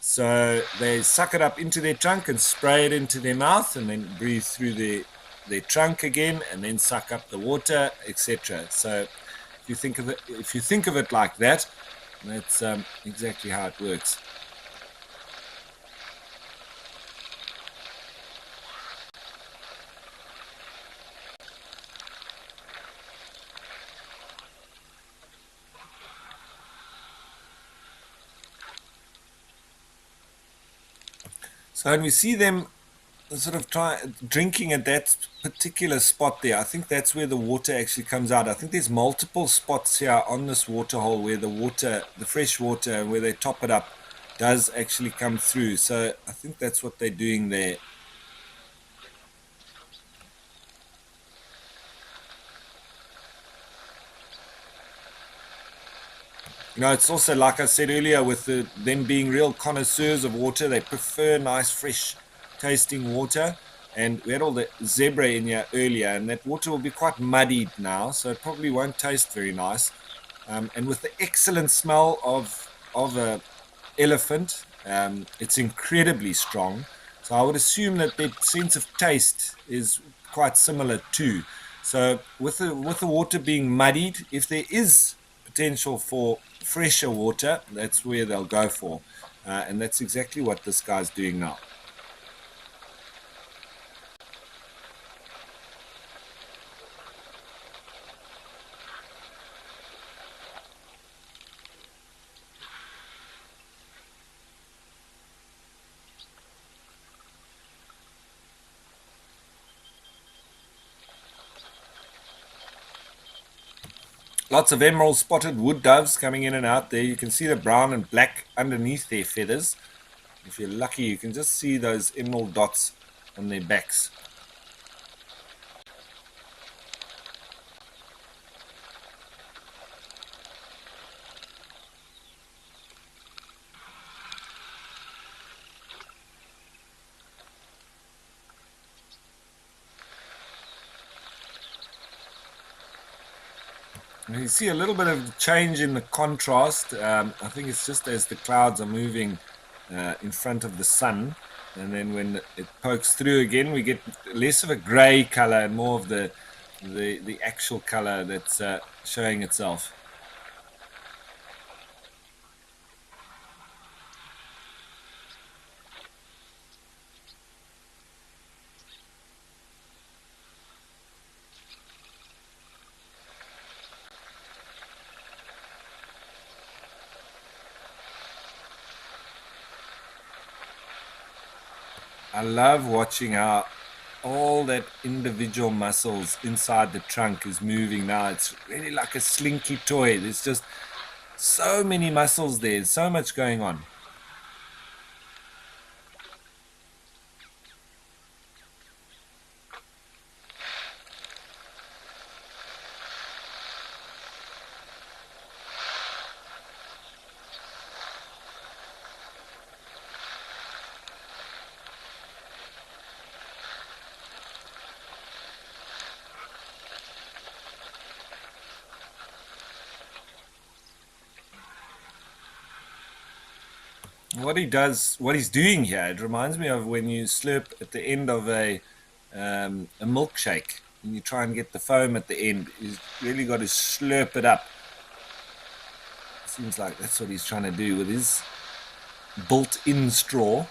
S1: So they suck it up into their trunk and spray it into their mouth, and then breathe through their trunk again, and then suck up the water, etc. So if you think of it like that, that's exactly how it works. So when we see them sort of drinking at that particular spot there, I think that's where the water actually comes out. I think there's multiple spots here on this water hole where the fresh water, where they top it up, does actually come through. So I think that's what they're doing there. It's also, like I said earlier, with them being real connoisseurs of water, they prefer nice, fresh tasting water. And we had all the zebra in here earlier, and that water will be quite muddied now, so it probably won't taste very nice. And with the excellent smell of a elephant, it's incredibly strong. So I would assume that their sense of taste is quite similar too. So with the water being muddied, if there is potential for fresher water, that's where they'll go for. And that's exactly what this guy's doing now. Lots of emerald spotted wood doves coming in and out there. You can see the brown and black underneath their feathers. If you're lucky, you can just see those emerald dots on their backs. You see a little bit of change in the contrast. I think it's just as the clouds are moving in front of the sun, and then when it pokes through again, we get less of a grey color and more of the actual color that's showing itself. I love watching how all that individual muscles inside the trunk is moving now. It's really like a slinky toy. There's just so many muscles there, so much going on. What he's doing here, it reminds me of when you slurp at the end of a milkshake, and you try and get the foam at the end. He's really got to slurp it up. Seems like that's what he's trying to do with his built-in straw.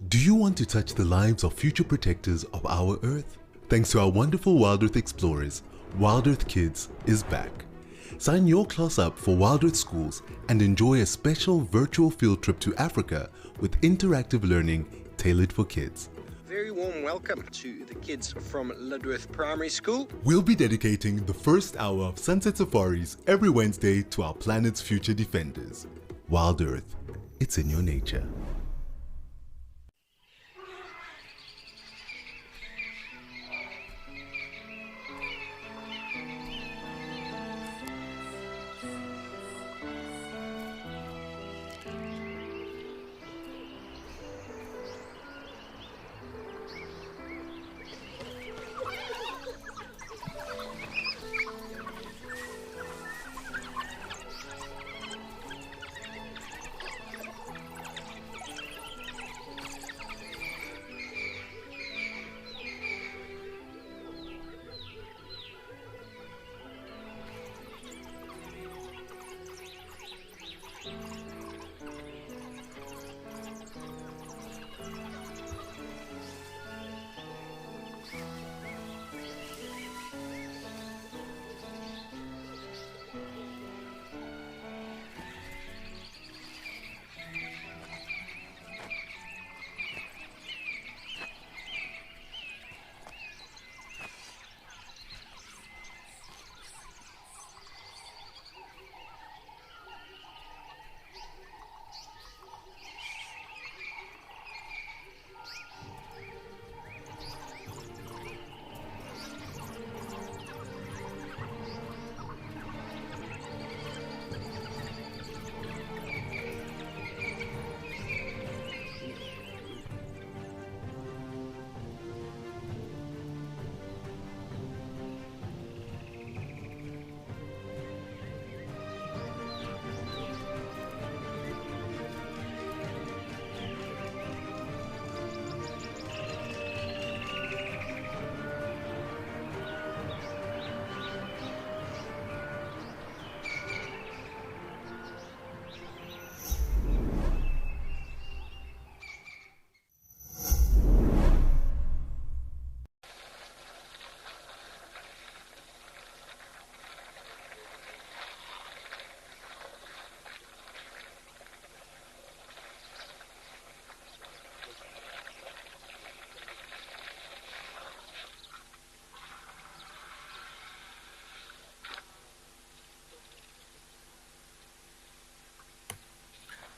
S2: Do you want to touch the lives of future protectors of our Earth? Thanks to our wonderful WildEarth explorers, WildEarth Kids is back. Sign your class up for WildEarth Schools and enjoy a special virtual field trip to Africa with interactive learning tailored for kids.
S4: Very warm welcome to the kids from WildEarth Primary School.
S2: We'll be dedicating the first hour of Sunset Safaris every Wednesday to our planet's future defenders. WildEarth, it's in your nature.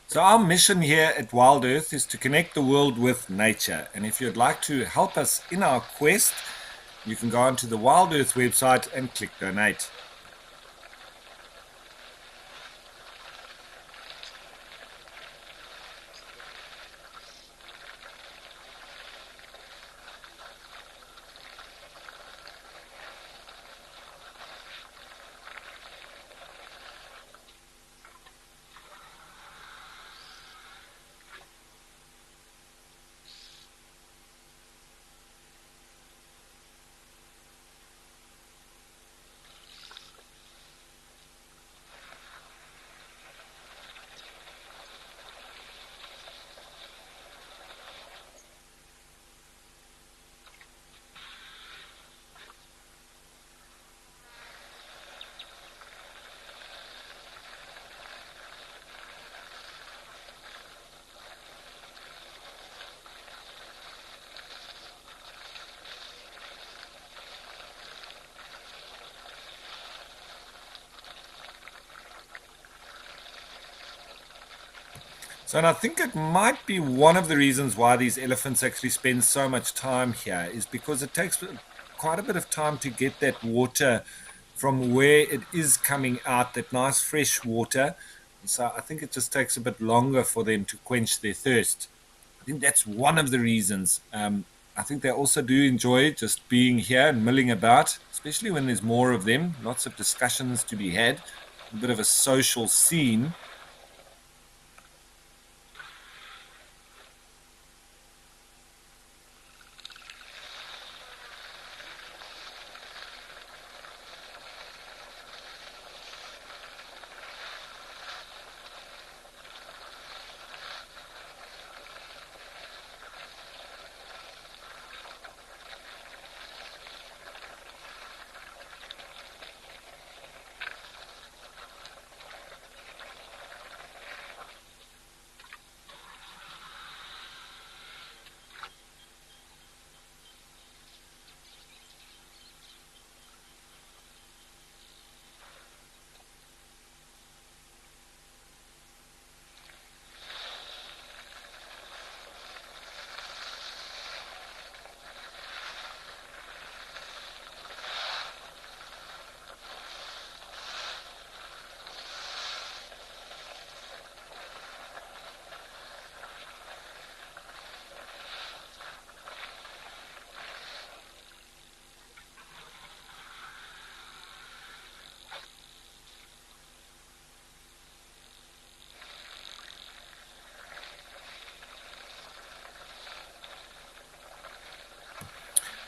S1: So our mission here at WildEarth is to connect the world with nature. And if you'd like to help us in our quest, you can go onto the WildEarth website and click donate. So, and I think it might be one of the reasons why these elephants actually spend so much time here is because it takes quite a bit of time to get that water from where it is coming out, that nice fresh water. So I think it just takes a bit longer for them to quench their thirst. I think that's one of the reasons. I think they also do enjoy just being here and milling about, especially when there's more of them, lots of discussions to be had, a bit of a social scene.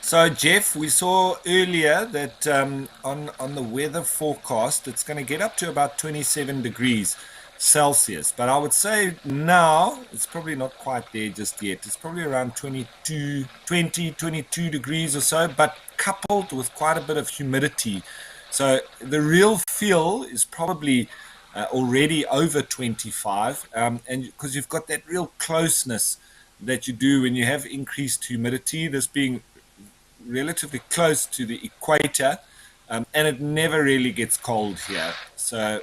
S1: So, Jeff, we saw earlier that on the weather forecast, it's going to get up to about 27 degrees Celsius. But I would say now it's probably not quite there just yet. It's probably around 22 degrees or so, but coupled with quite a bit of humidity. So the real feel is probably already over 25, and because you've got that real closeness that you do when you have increased humidity, this being relatively close to the equator, and it never really gets cold here. So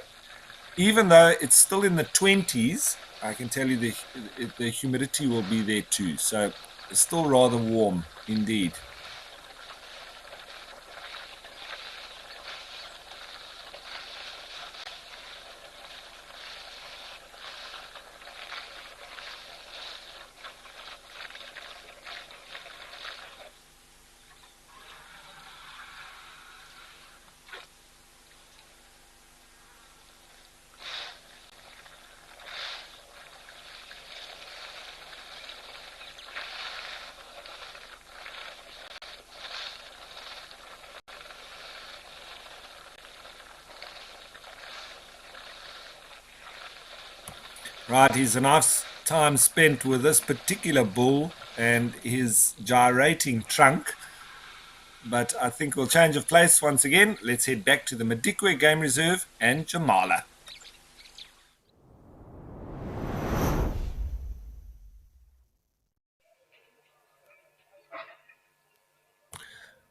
S1: even though it's still in the 20s, I can tell you the humidity will be there too. So it's still rather warm indeed. Right, he's a nice time spent with this particular bull and his gyrating trunk. But I think we'll change of place once again. Let's head back to the Madikwe Game Reserve and Jamala,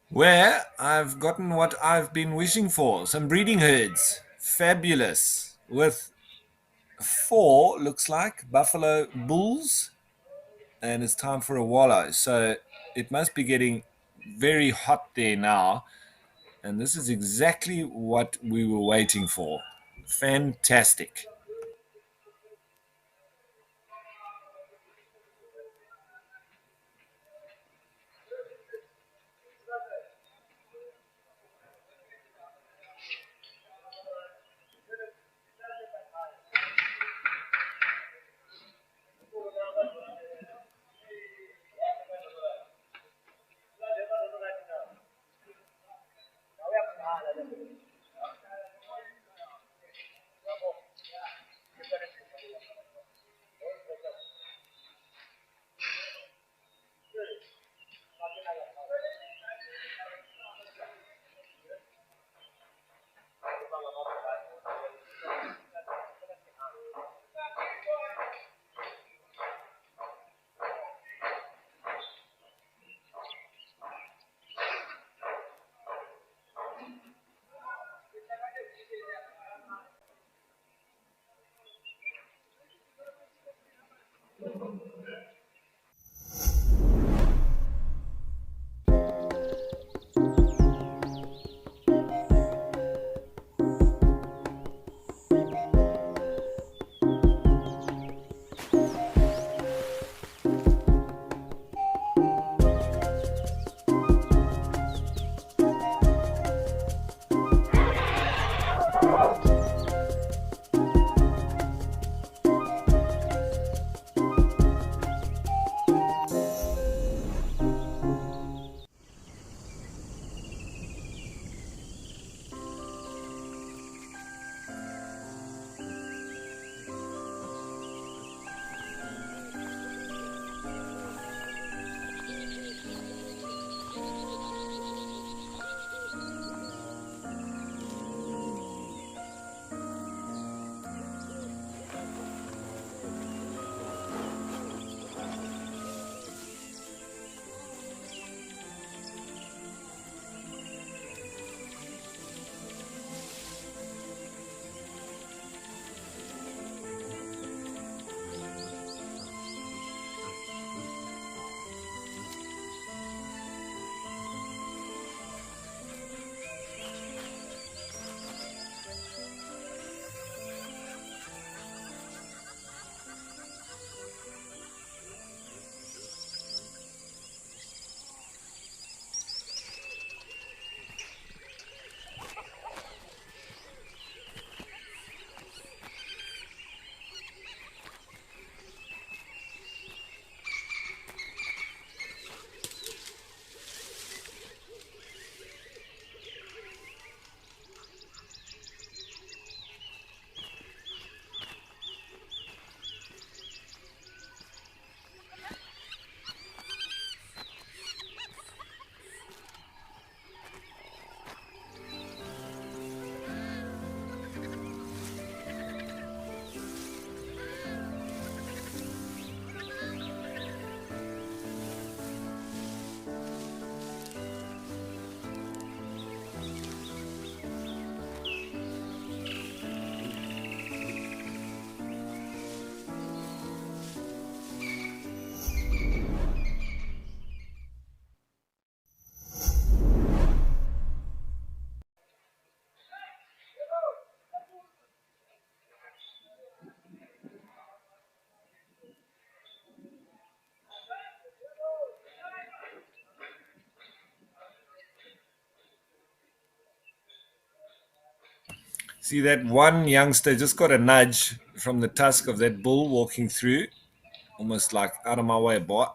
S1: where I've gotten what I've been wishing for, some breeding herds. Fabulous. With four, looks like, buffalo bulls, and it's time for a wallow. So it must be getting very hot there now. And this is exactly what we were waiting for. Fantastic. See that one youngster just got a nudge from the tusk of that bull walking through, almost like out of my way, boy.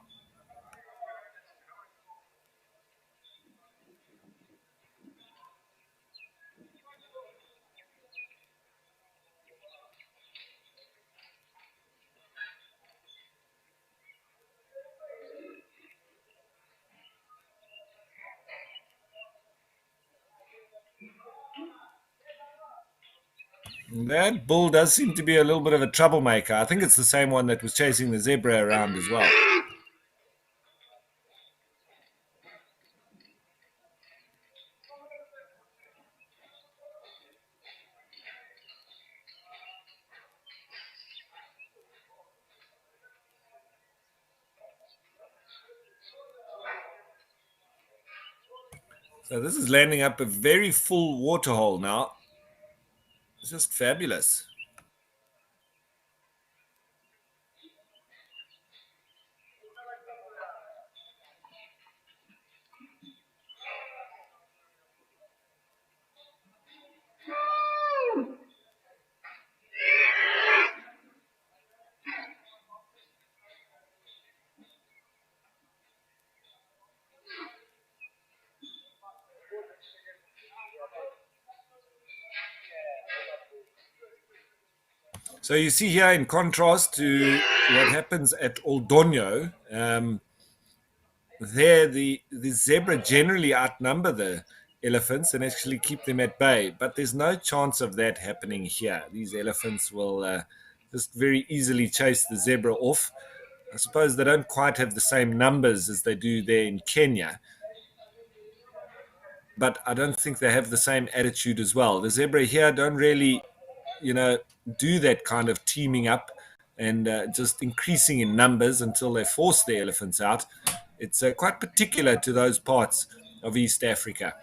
S1: That bull does seem to be a little bit of a troublemaker. I think it's the same one that was chasing the zebra around as well. So this is landing up a very full waterhole now. It's just fabulous. So you see here, in contrast to what happens at Oldonyo, there the zebra generally outnumber the elephants and actually keep them at bay. But there's no chance of that happening here. These elephants will just very easily chase the zebra off. I suppose they don't quite have the same numbers as they do there in Kenya, but I don't think they have the same attitude as well. The zebra here don't really, you know, do that kind of teaming up and just increasing in numbers until they force the elephants out. It's quite particular to those parts of East Africa.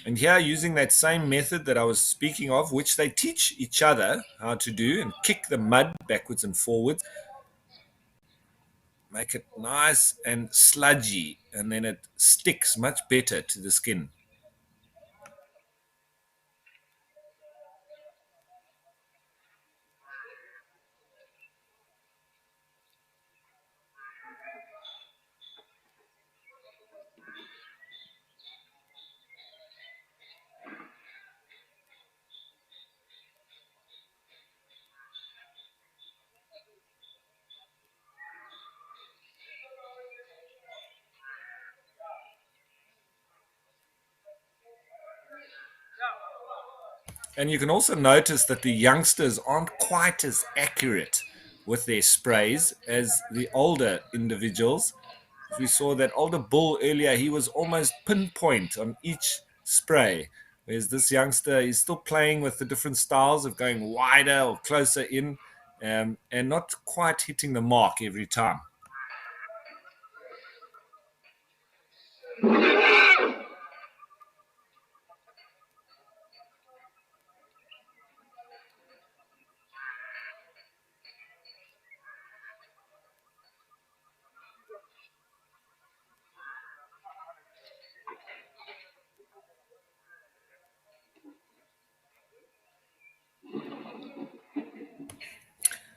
S1: And here, using that same method that I was speaking of, which they teach each other how to do and kick the mud backwards and forwards, make it nice and sludgy, and then it sticks much better to the skin. And you can also notice that the youngsters aren't quite as accurate with their sprays as the older individuals. We saw that older bull earlier, he was almost pinpoint on each spray, whereas this youngster is still playing with the different styles of going wider or closer in, and not quite hitting the mark every time.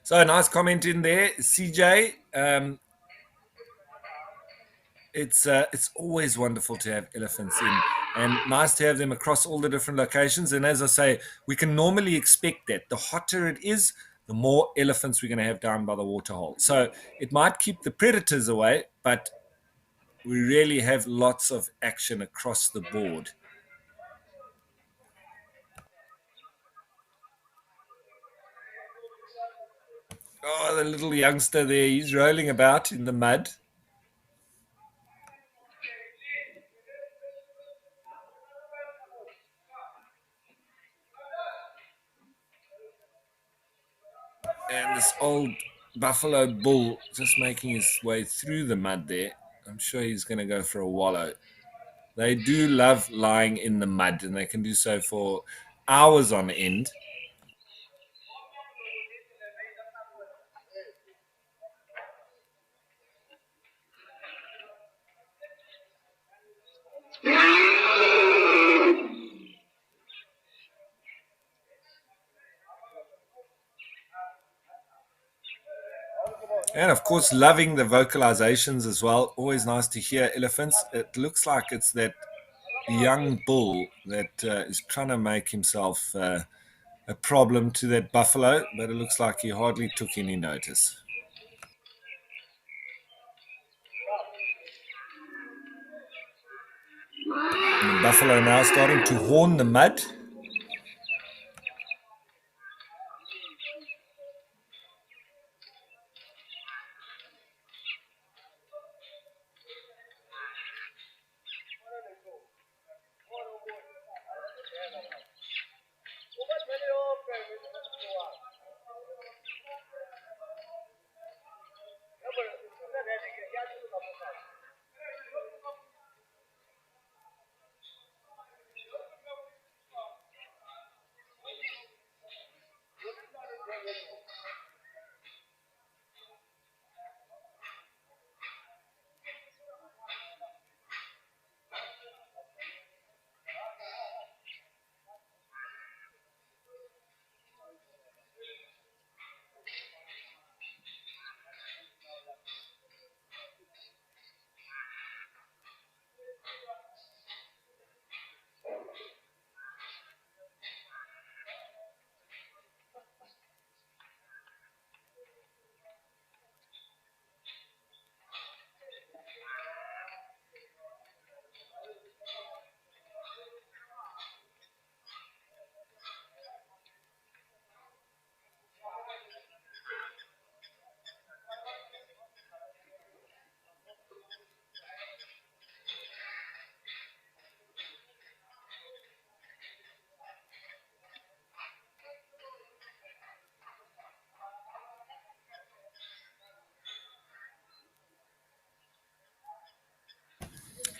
S1: So a nice comment in there, CJ. It's always wonderful to have elephants in, and nice to have them across all the different locations. And as I say, we can normally expect that the hotter it is, the more elephants we're going to have down by the waterhole. So it might keep the predators away, but we really have lots of action across the board. Oh, the little youngster there, he's rolling about in the mud. And this old buffalo bull just making his way through the mud there. I'm sure he's going to go for a wallow. They do love lying in the mud, and they can do so for hours on end. And of course, loving the vocalizations as well. Always nice to hear elephants. It looks like it's that young bull that is trying to make himself a problem to that buffalo, but it looks like he hardly took any notice. And the buffalo now starting to horn the mud.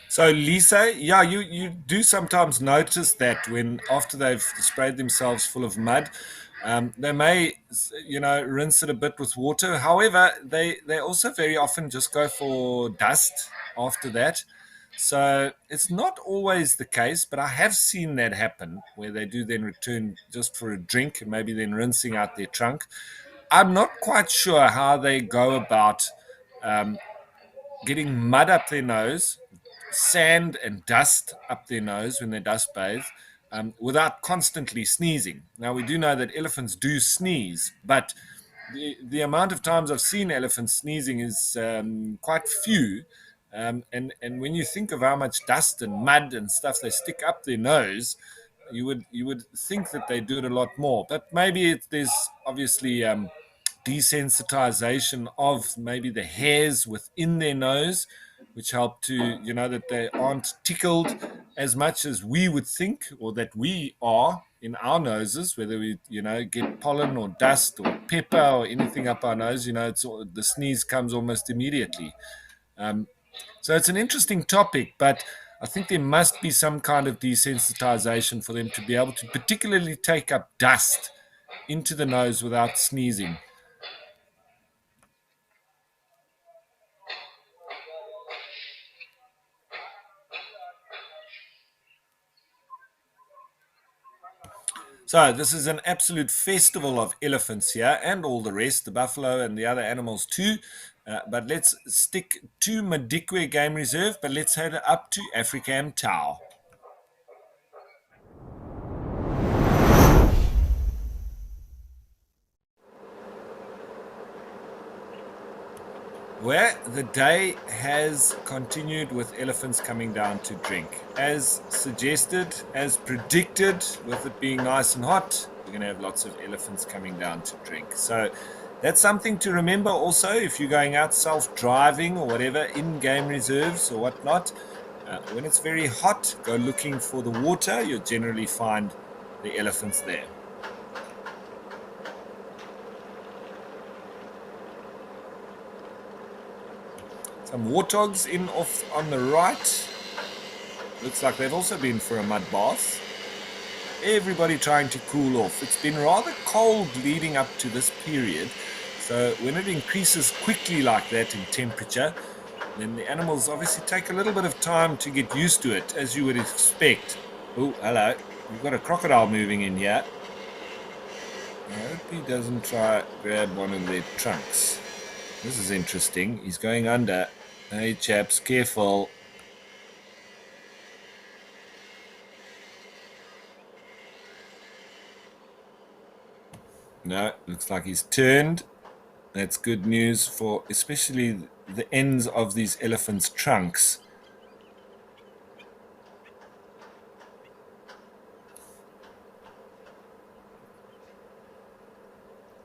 S1: So Lisa, yeah, you do sometimes notice that when after they've sprayed themselves full of mud, they may rinse it a bit with water. However, they also very often just go for dust after that. So it's not always the case, but I have seen that happen where they do then return just for a drink and maybe then rinsing out their trunk. I'm not quite sure how they go about um, getting mud up their nose, sand and dust up their nose when they dust bathe, without constantly sneezing. Now, we do know that elephants do sneeze, but the amount of times I've seen elephants sneezing is quite few. And when you think of how much dust and mud and stuff they stick up their nose, you would think that they do it a lot more. But maybe there's obviously desensitization of maybe the hairs within their nose, which help to, that they aren't tickled as much as we would think, or that we are in our noses, whether we, get pollen or dust or pepper or anything up our nose, the sneeze comes almost immediately. So it's an interesting topic, but I think there must be some kind of desensitization for them to be able to particularly take up dust into the nose without sneezing. So this is an absolute festival of elephants here and all the rest, the buffalo and the other animals too. But let's stick to Madikwe Game Reserve, but let's head up to African Tau, where the day has continued with elephants coming down to drink. As suggested, as predicted, with it being nice and hot, we're going to have lots of elephants coming down to drink. So that's something to remember also if you're going out self-driving or whatever in game reserves or whatnot. When it's very hot, go looking for the water. You'll generally find the elephants there. Some warthogs in off on the right. Looks like they've also been for a mud bath. Everybody trying to cool off. It's been rather cold leading up to this period. So when it increases quickly like that in temperature, then the animals obviously take a little bit of time to get used to it, as you would expect. Oh, hello. We've got a crocodile moving in here. I hope he doesn't try grab one of their trunks. This is interesting. He's going under. Hey, chaps, careful. No, looks like he's turned. That's good news for especially the ends of these elephants' trunks.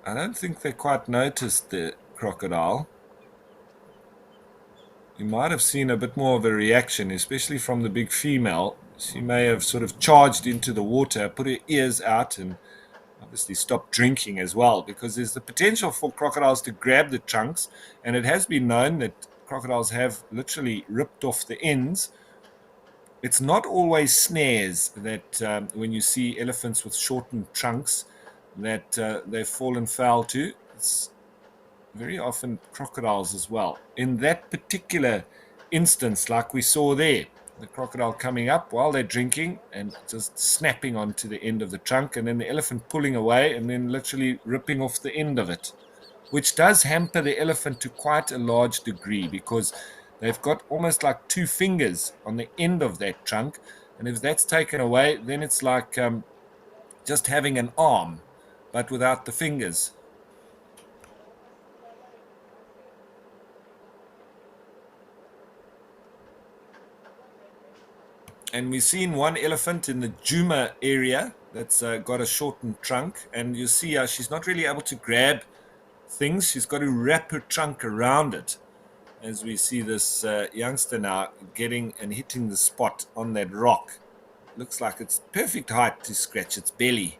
S1: I don't think they quite noticed the crocodile. You might have seen a bit more of a reaction, especially from the big female. She may have sort of charged into the water, put her ears out, and obviously stopped drinking as well, because there's the potential for crocodiles to grab the trunks, and it has been known that crocodiles have literally ripped off the ends. It's not always snares that when you see elephants with shortened trunks that they've fallen foul to. It's very often crocodiles as well. In that particular instance, like we saw there, the crocodile coming up while they're drinking and just snapping onto the end of the trunk, and then the elephant pulling away and then literally ripping off the end of it, which does hamper the elephant to quite a large degree because they've got almost like two fingers on the end of that trunk. And if that's taken away, then it's like just having an arm, but without the fingers. And we've seen one elephant in the Juma area that's got a shortened trunk, and you see how she's not really able to grab things. She's got to wrap her trunk around it, as we see this youngster now getting and hitting the spot on that rock. Looks like it's perfect height to scratch its belly.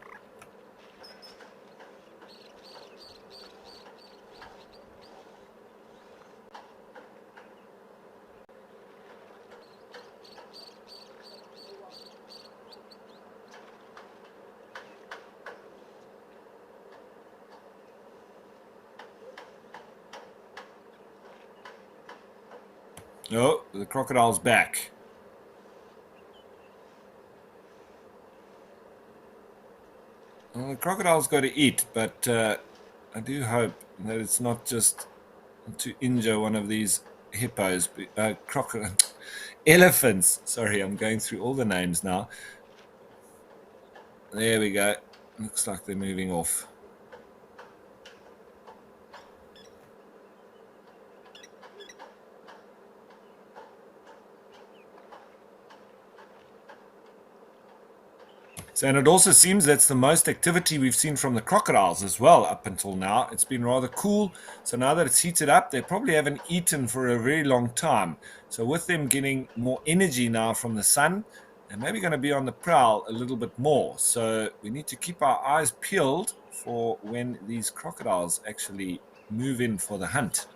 S1: Oh, the crocodile's back. Well, the crocodile's got to eat, but I do hope that it's not just to injure one of these hippos, elephants. Sorry, I'm going through all the names now. There we go. Looks like they're moving off. So, and it also seems that's the most activity we've seen from the crocodiles as well up until now. It's been rather cool. So now that it's heated up, they probably haven't eaten for a very long time. So with them getting more energy now from the sun, they're maybe going to be on the prowl a little bit more. So we need to keep our eyes peeled for when these crocodiles actually move in for the hunt.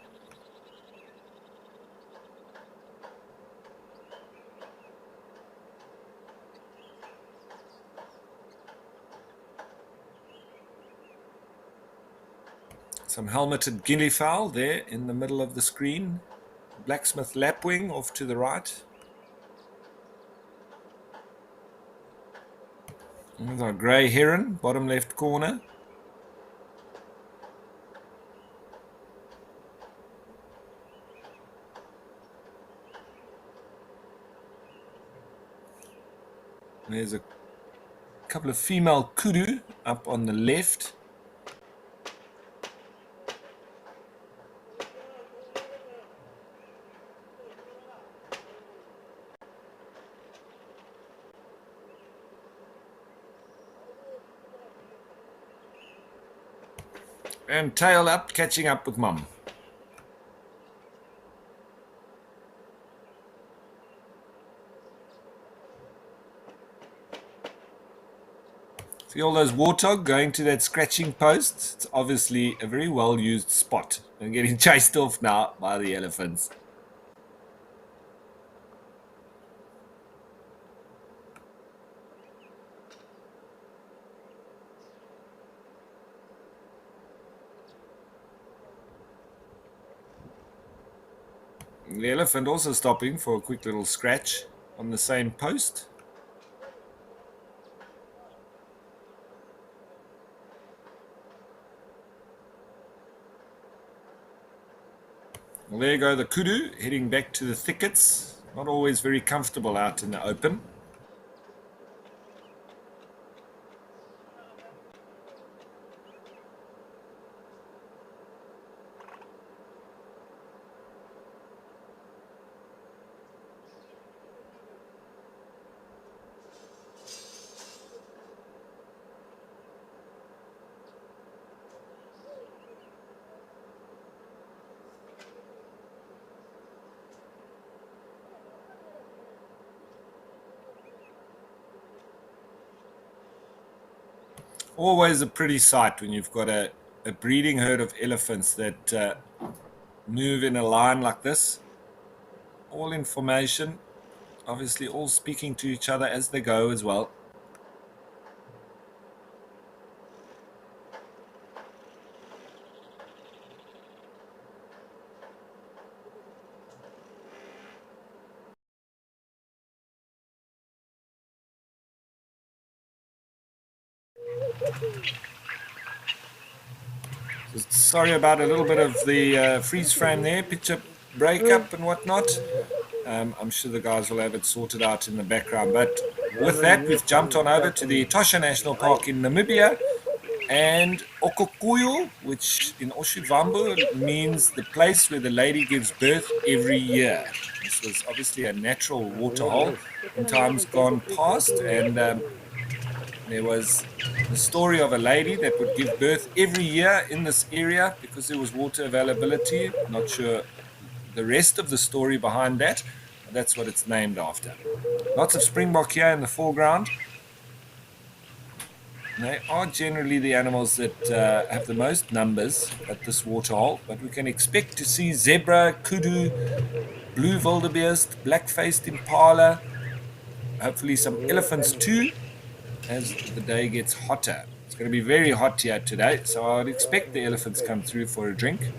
S1: Some helmeted guineafowl there in the middle of the screen. Blacksmith lapwing off to the right. There's our grey heron, bottom left corner. There's a couple of female kudu up on the left. And tail up, catching up with mum. See all those warthog going to that scratching post? It's obviously a very well used spot. They're getting chased off now by the elephants. The elephant also stopping for a quick little scratch on the same post. Well, there you go, the kudu heading back to the thickets. Not always very comfortable out in the open. Always a pretty sight when you've got a breeding herd of elephants that move in a line like this. All information, obviously all speaking to each other as they go as well. Sorry about a little bit of the freeze frame there, picture breakup and whatnot. I'm sure the guys will have it sorted out in the background. But with that, we've jumped on over to the Etosha National Park in Namibia, and Okokuyo, which in Oshivambu means the place where the lady gives birth every year. This was obviously a natural waterhole in times gone past, and there was the story of a lady that would give birth every year in this area because there was water availability. Not sure the rest of the story behind that, but that's what it's named after. Lots of springbok here in the foreground. They are generally the animals that have the most numbers at this waterhole, but we can expect to see zebra, kudu, blue wildebeest, black-faced impala, hopefully some elephants too, as the day gets hotter. It's going to be very hot here today, so I would expect the elephants come through for a drink.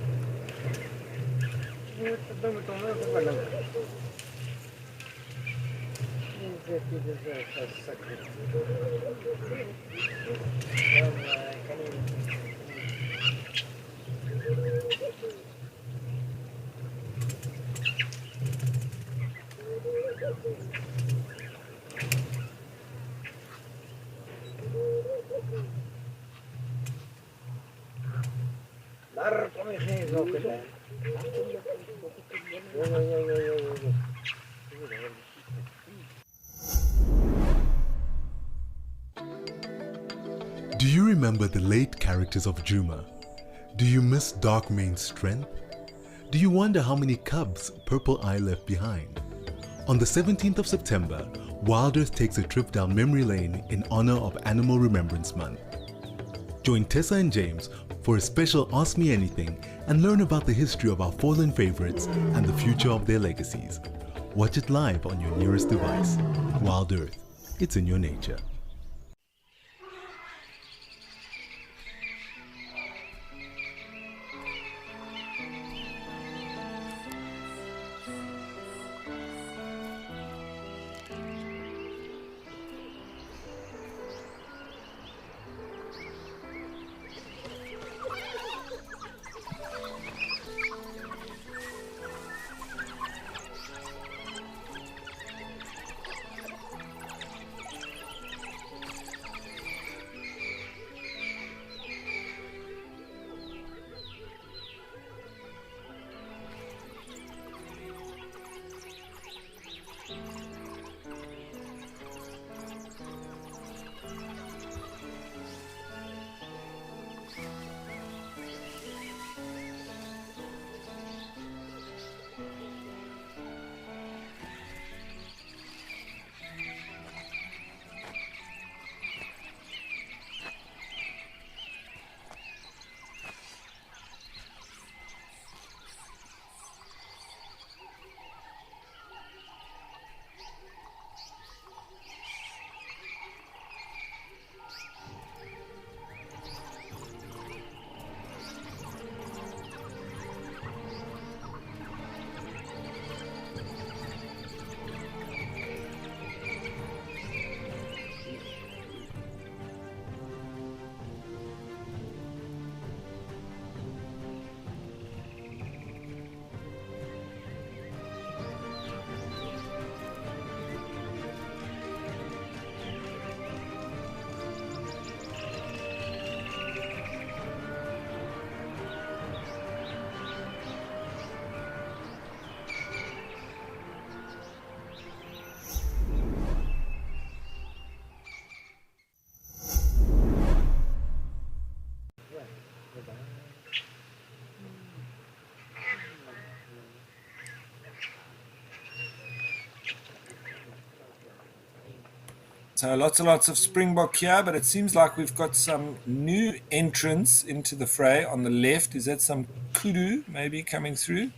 S2: Do you remember the late characters of Juma? Do you miss Darkmane's strength? Do you wonder how many cubs Purple Eye left behind? On the 17th of September, WildEarth takes a trip down memory lane in honor of Animal Remembrance Month. Join Tessa and James for a special Ask Me Anything and learn about the history of our fallen favorites and the future of their legacies. Watch it live on your nearest device. WildEarth, it's in your nature.
S1: So lots and lots of springbok here, but it seems like we've got some new entrants into the fray on the left. Is that some kudu maybe coming through?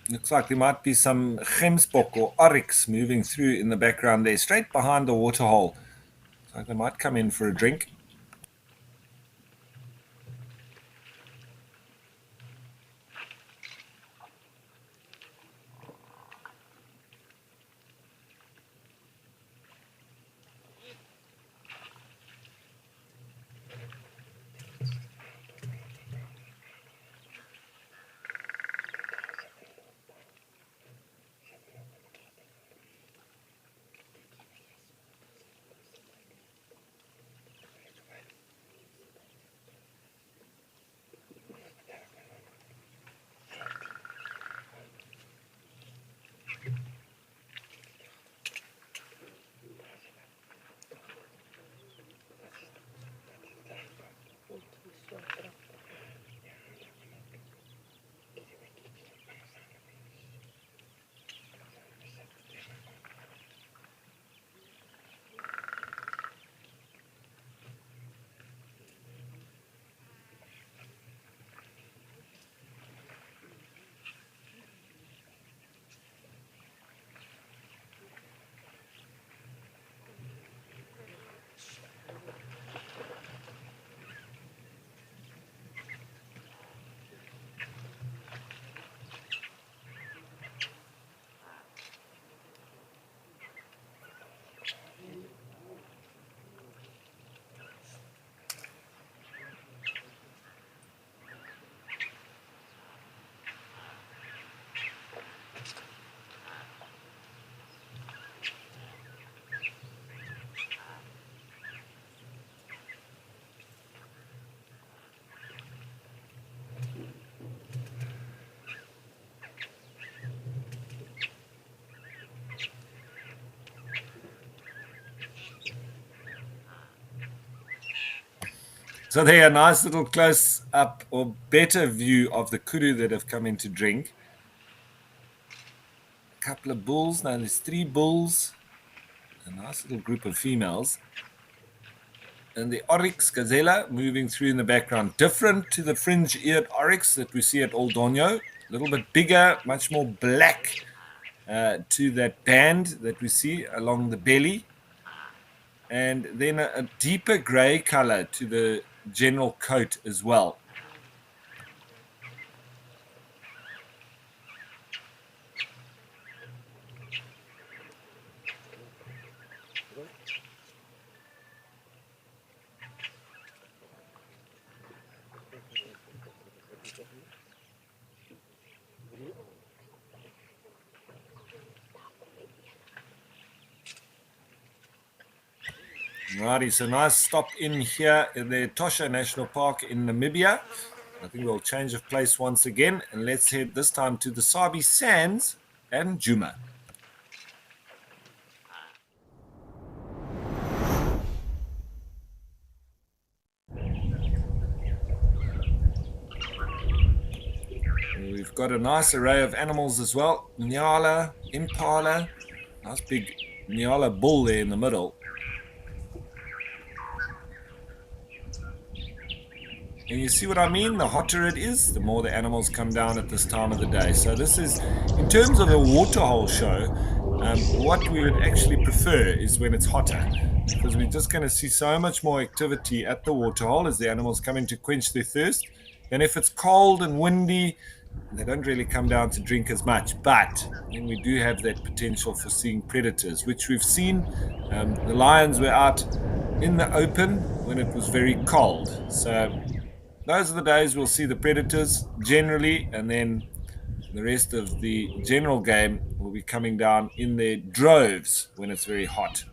S1: Looks like there might be some gemsbok or oryx moving through in the background there, straight behind the waterhole. So they might come in for a drink. So there, a nice little close up or better view of the kudu that have come in to drink. A couple of bulls. Now there's 3 bulls. A nice little group of females. And the oryx gazella moving through in the background. Different to the fringe-eared oryx that we see at Old Donyo. A little bit bigger, much more black to that band that we see along the belly. And then a deeper gray color to the general coat as well. Righty, so nice stop in here in the Tosha National Park in Namibia. I think we'll change of place once again, and let's head this time to the Sabi Sands and Djuma. We've got a nice array of animals as well. Nyala, impala, nice big Nyala bull there in the middle. And you see what I mean? The hotter it is, the more the animals come down at this time of the day. So this is, in terms of a waterhole show, what we would actually prefer is when it's hotter, because we're just going to see so much more activity at the waterhole as the animals come in to quench their thirst. And if it's cold and windy, they don't really come down to drink as much. But then we do have that potential for seeing predators, which we've seen. The lions were out in the open when it was very cold. So those are the days we'll see the predators generally, and then the rest of the general game will be coming down in their droves when it's very hot.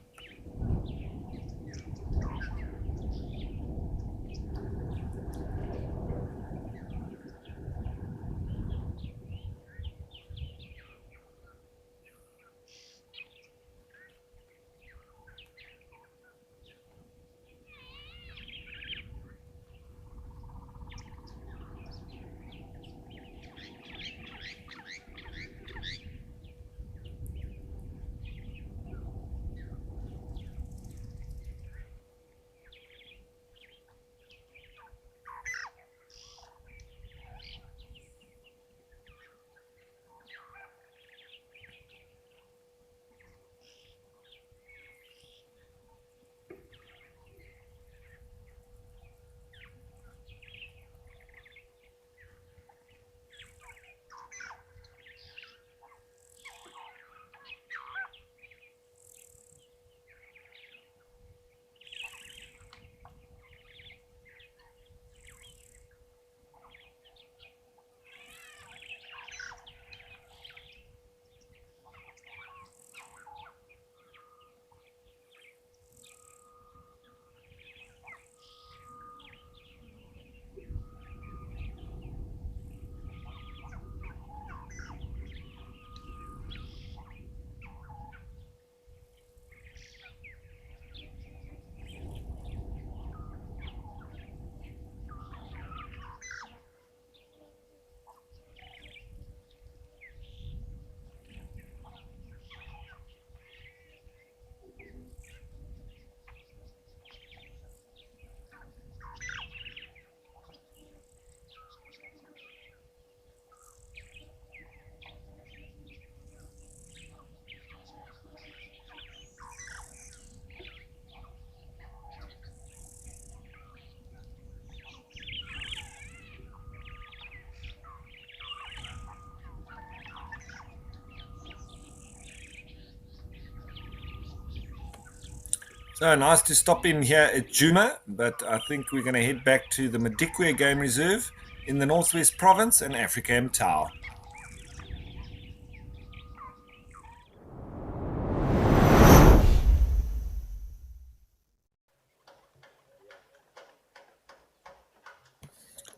S1: So nice to stop in here at Djuma, but I think we're going to head back to the Madikwe Game Reserve in the Northwest Province and Africam Tower.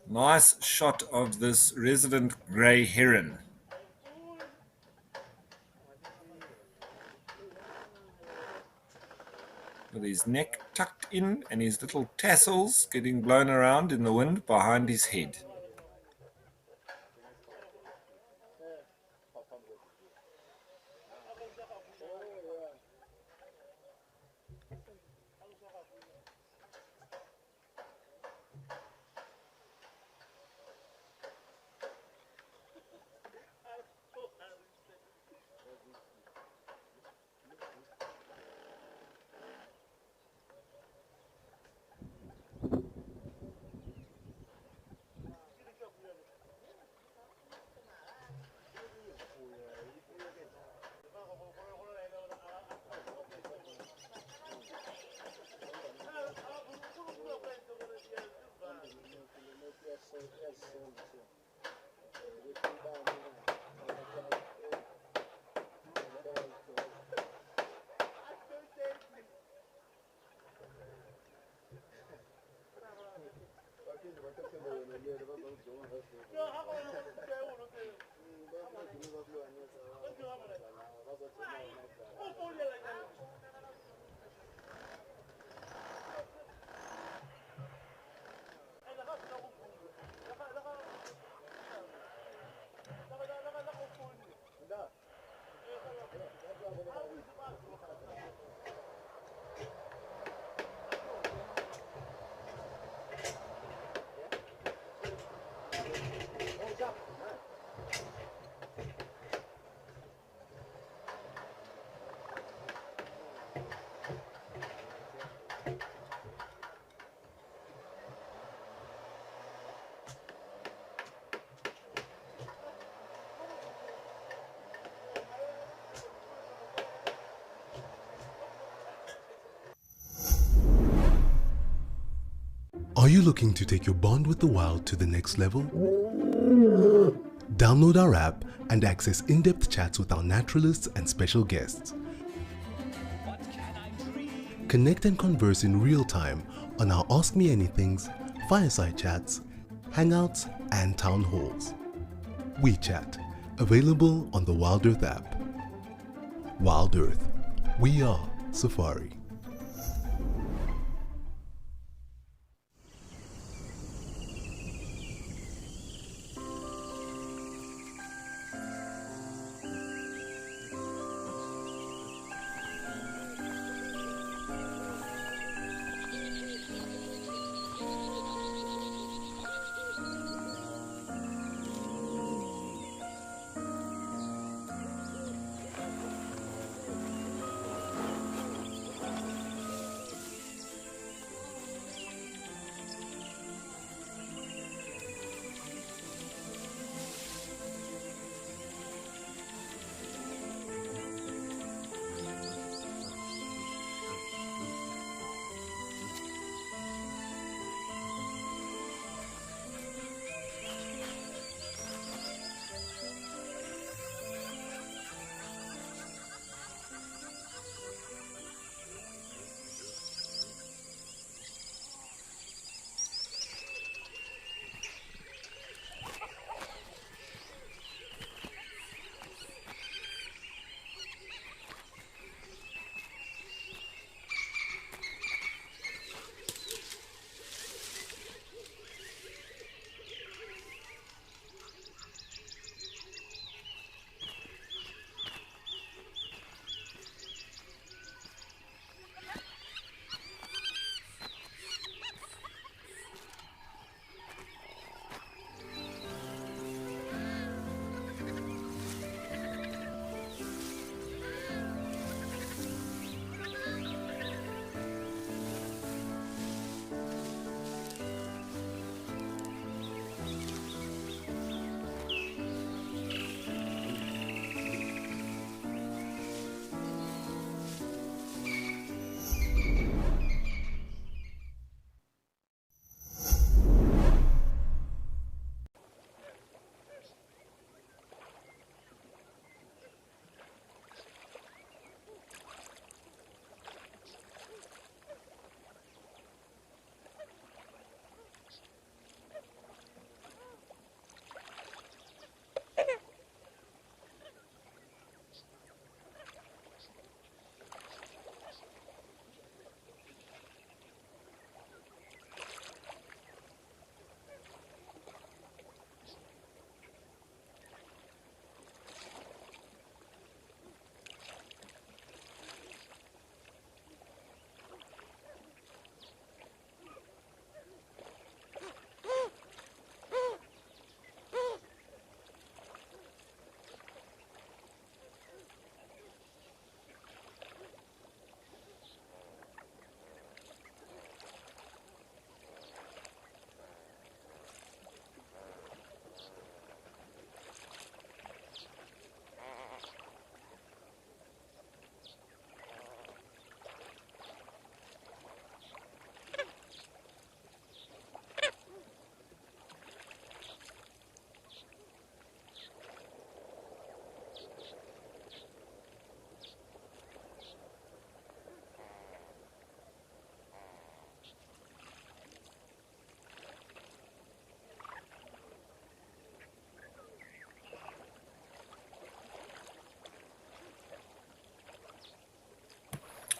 S1: Nice shot of this resident grey heron. With his neck tucked in and his little tassels getting blown around in the wind behind his head.
S2: looking to take your bond with the wild to the next level? Download our app and access in-depth chats with our naturalists and special guests. Connect and converse in real time on our Ask Me Anythings, fireside chats, hangouts, and town halls. WeChat, available on the WildEarth app. WildEarth, we are Safari.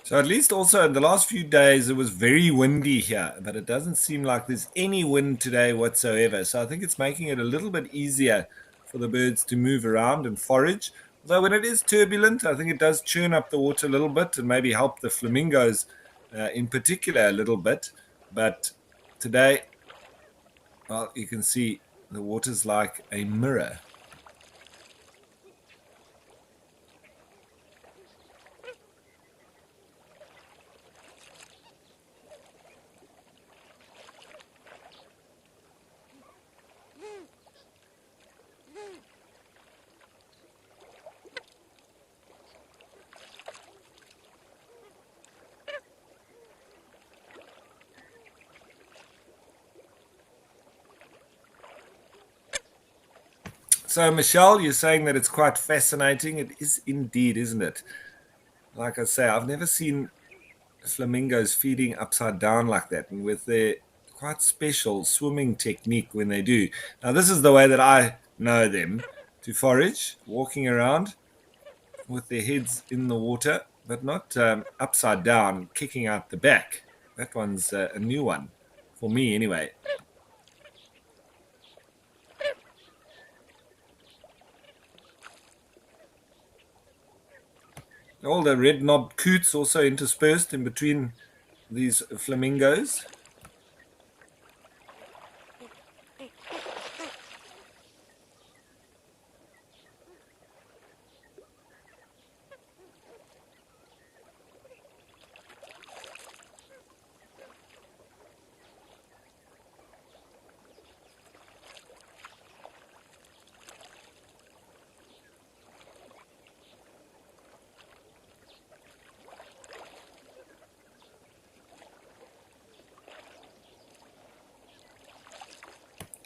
S1: So at least also in the last few days, it was very windy here, but it doesn't seem like there's any wind today whatsoever. So I think it's making it a little bit easier for the birds to move around and forage. Although when it is turbulent, I think it does churn up the water a little bit and maybe help the flamingos in particular a little bit. But today, well, you can see the water's like a mirror. So, Michelle, you're saying that it's quite fascinating. It is indeed, isn't it? Like I say, I've never seen flamingos feeding upside down like that, and with their quite special swimming technique when they do. Now, this is the way that I know them to forage, walking around with their heads in the water, but not upside down, kicking out the back. That one's a new one for me, anyway. All the red-knobbed coots also interspersed in between these flamingos.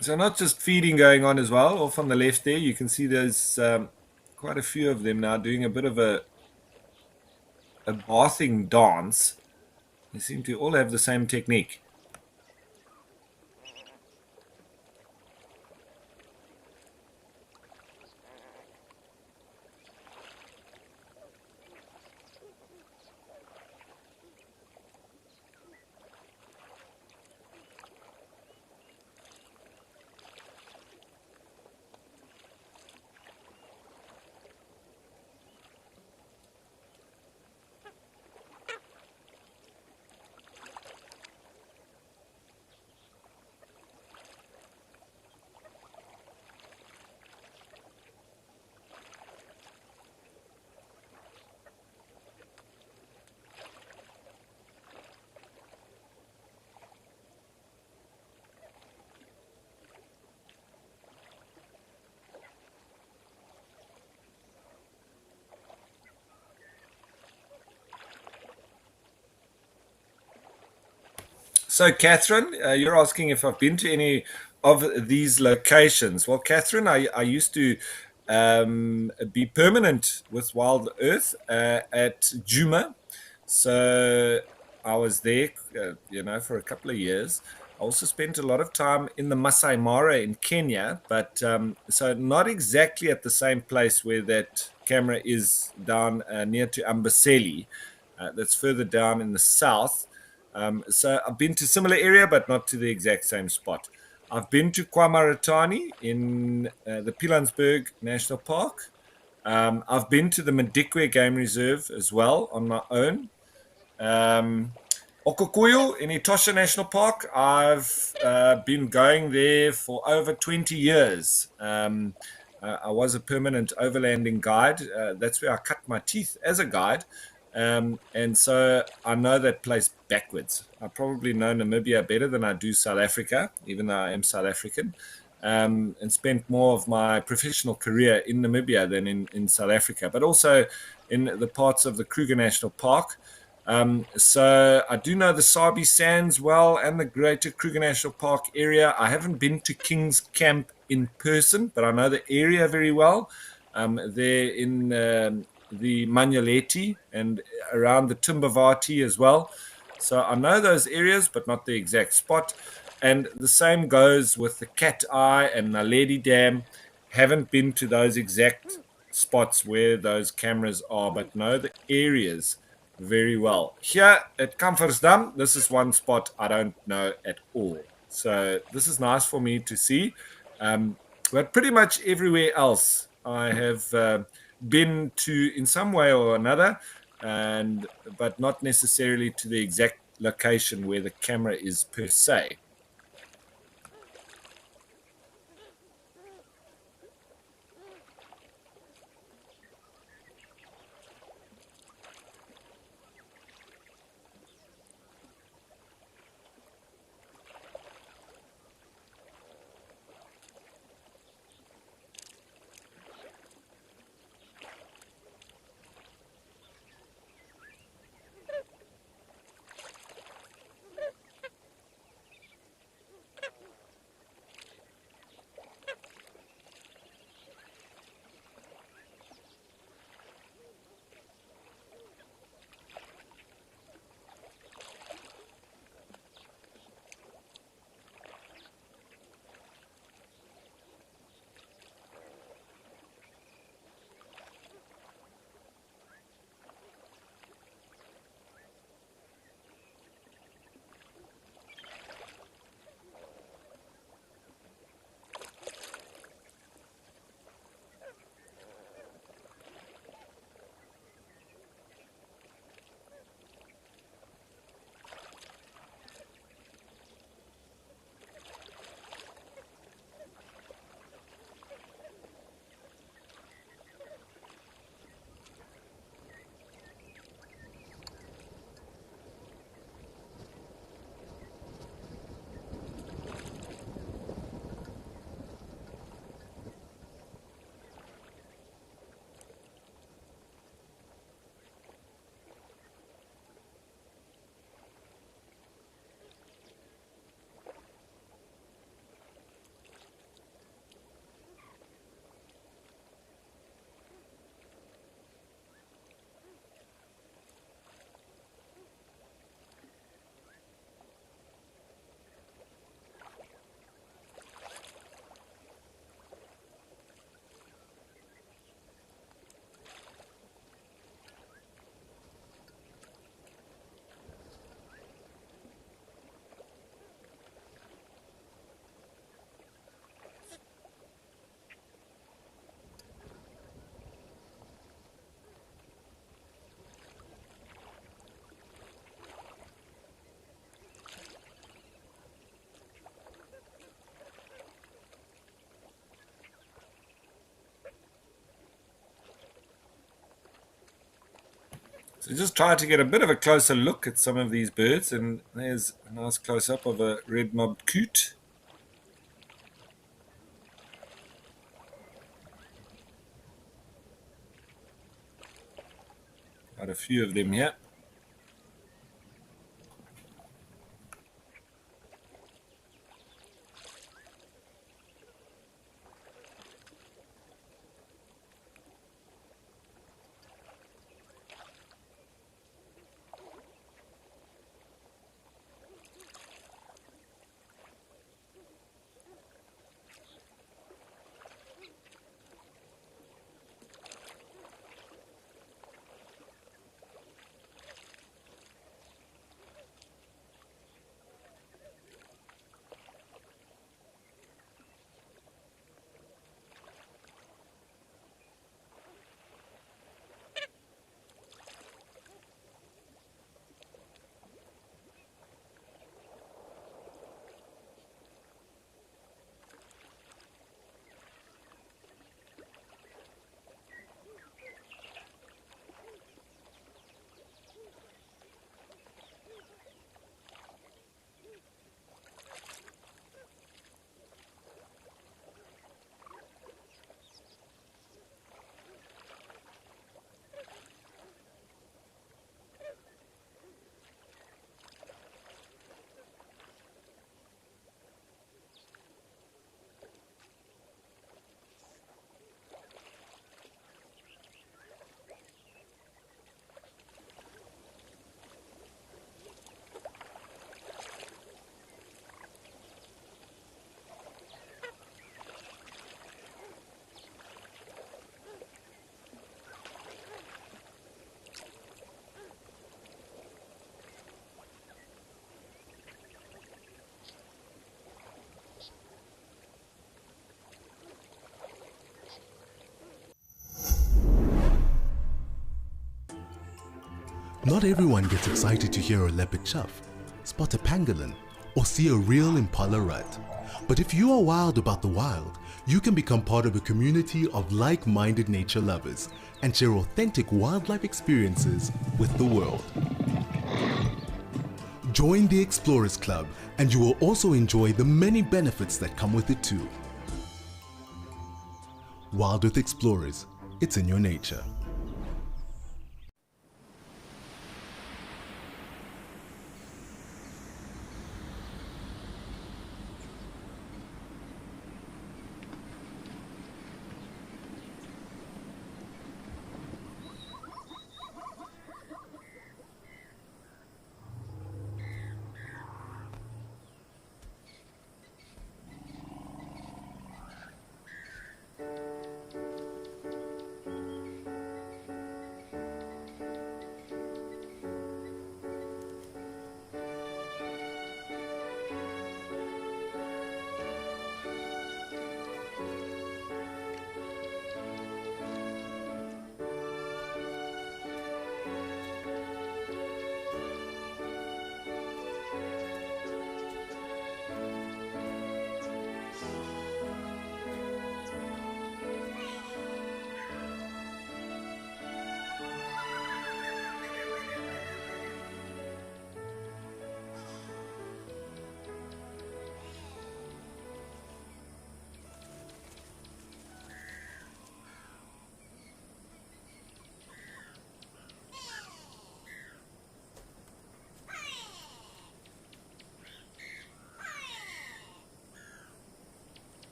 S1: So not just feeding going on as well. Off on the left there, you can see there's quite a few of them now doing a bit of a bathing dance. They seem to all have the same technique. So, Catherine, you're asking if I've been to any of these locations. Well, Catherine, I used to be permanent with Wild Earth at Juma. So I was there, for a couple of years. I also spent a lot of time in the Masai Mara in Kenya, but so not exactly at the same place where that camera is down near to Amboseli. That's further down in the south. So I've been to similar area, but not to the exact same spot. I've been to Kwamaratani in the Pilansberg National Park. I've been to the Madikwe Game Reserve as well on my own. Okokuyu in Etosha National Park, I've been going there for over 20 years. I was a permanent overlanding guide. That's where I cut my teeth as a guide. And so I know that place backwards. I probably know Namibia better than I do South Africa, even though I am South African, and spent more of my professional career in Namibia than in South Africa, but also in the parts of the Kruger National Park. So I do know the Sabi Sands well and the Greater Kruger National Park area. I haven't been to King's Camp in person, but I know the area very well. There in the Manyaleti and around the Timbavati as well. So I know those areas, but not the exact spot. And the same goes with the Cat Eye and Naledi Dam. Haven't been to those exact spots where those cameras are, but know the areas very well. Here at Kamfersdam, this is one spot I don't know at all. So this is nice for me to see. But pretty much everywhere else I have been to in some way or another, but not necessarily to the exact location where the camera is per se. So just try to get a bit of a closer look at some of these birds, and there's a nice close-up of a red-mobbed coot. Quite a few of them here.
S2: Not everyone gets excited to hear a leopard chuff, spot a pangolin, or see a real impala rut. But if you are wild about the wild, you can become part of a community of like-minded nature lovers and share authentic wildlife experiences with the world. Join the Explorers Club and you will also enjoy the many benefits that come with it too. WildEarth Explorers, it's in your nature.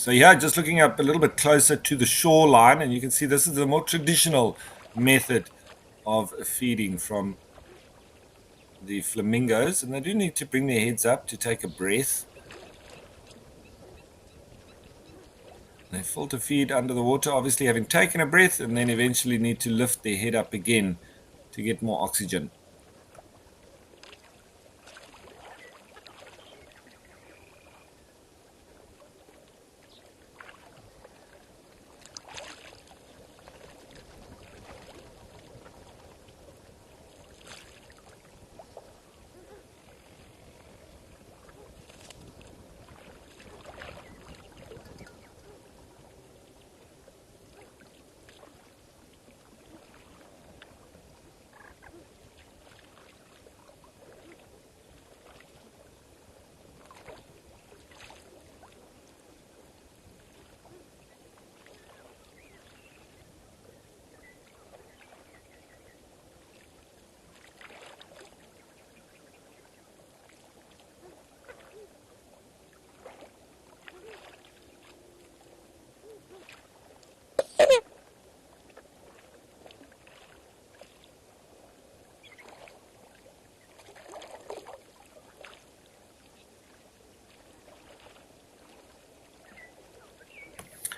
S1: So yeah, just looking up a little bit closer to the shoreline, and you can see this is the more traditional method of feeding from the flamingos, and they do need to bring their heads up to take a breath. They filter feed under the water, obviously having taken a breath, and then eventually need to lift their head up again to get more oxygen.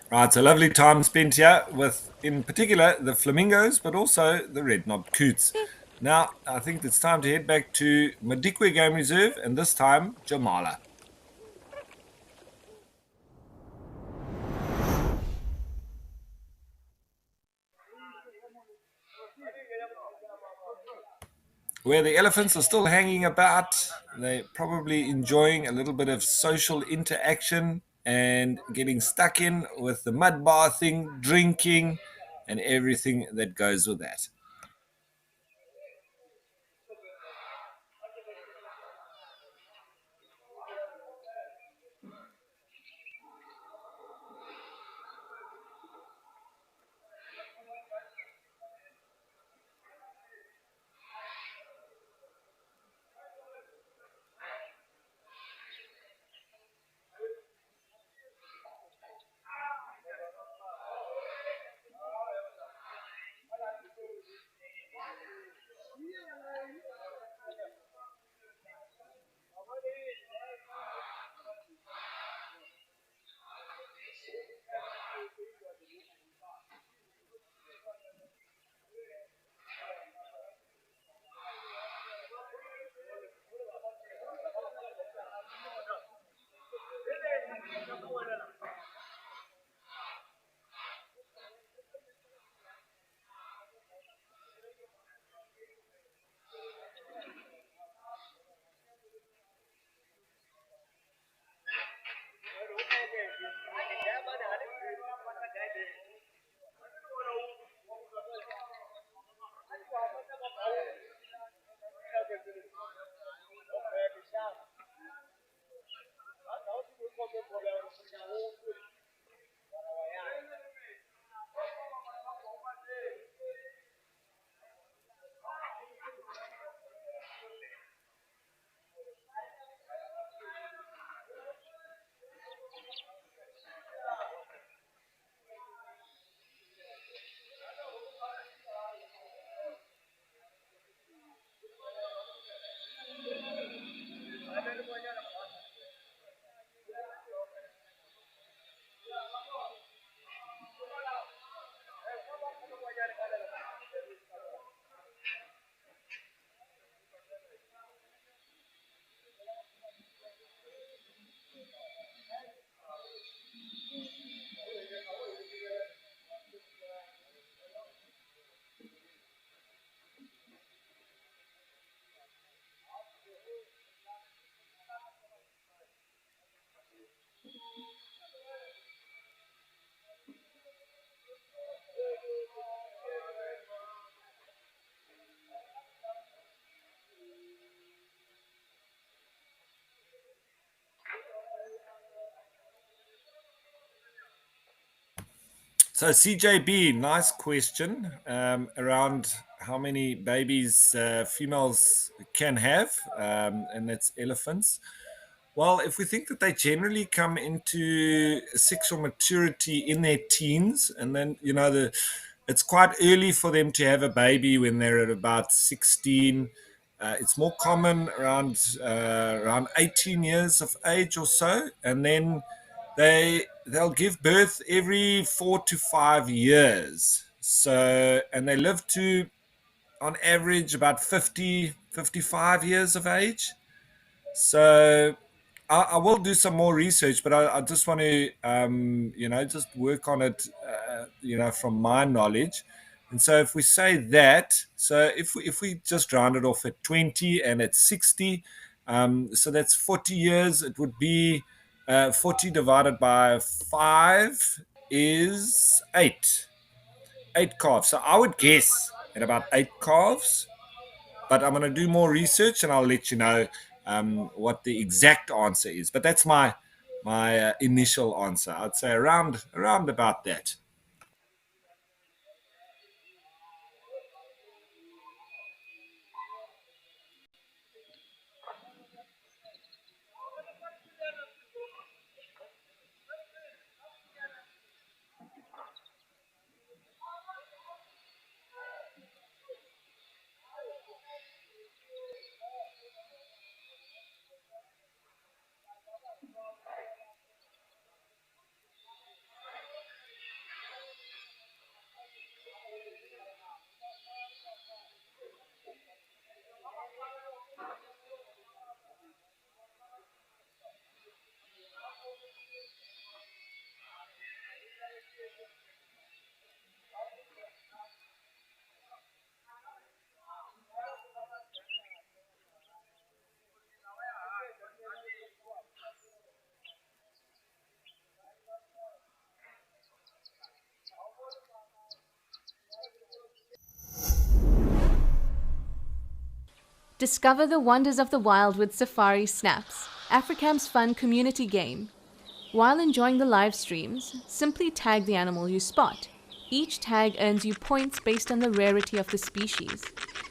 S1: Right, so lovely time spent here with, in particular, the flamingos, but also the red-knobbed coots. Now, I think it's time to head back to Madikwe Game Reserve, and this time, Jamala. Where the elephants are still hanging about, they're probably enjoying a little bit of social interaction and getting stuck in with the mud bathing, drinking, and everything that goes with that. So CJB, nice question around how many babies females can have, and that's elephants. Well, if we think that they generally come into sexual maturity in their teens, and then it's quite early for them to have a baby when they're at about 16. It's more common around 18 years of age or so, and then they'll give birth every 4 to 5 years. So, and they live to on average about 50, 55 years of age. So I will do some more research, but I just want to, just work on it, from my knowledge. And so if we say that, so if we just round it off at 20 and at 60, so that's 40 years. It would be 40 divided by 5 is 8. 8 calves. So I would guess at about 8 calves, but I'm going to do more research and I'll let you know what the exact answer is. But that's my initial answer. I'd say around about that.
S5: Discover the wonders of the wild with Safari Snaps, Africam's fun community game. While enjoying the live streams, simply tag the animal you spot. Each tag earns you points based on the rarity of the species.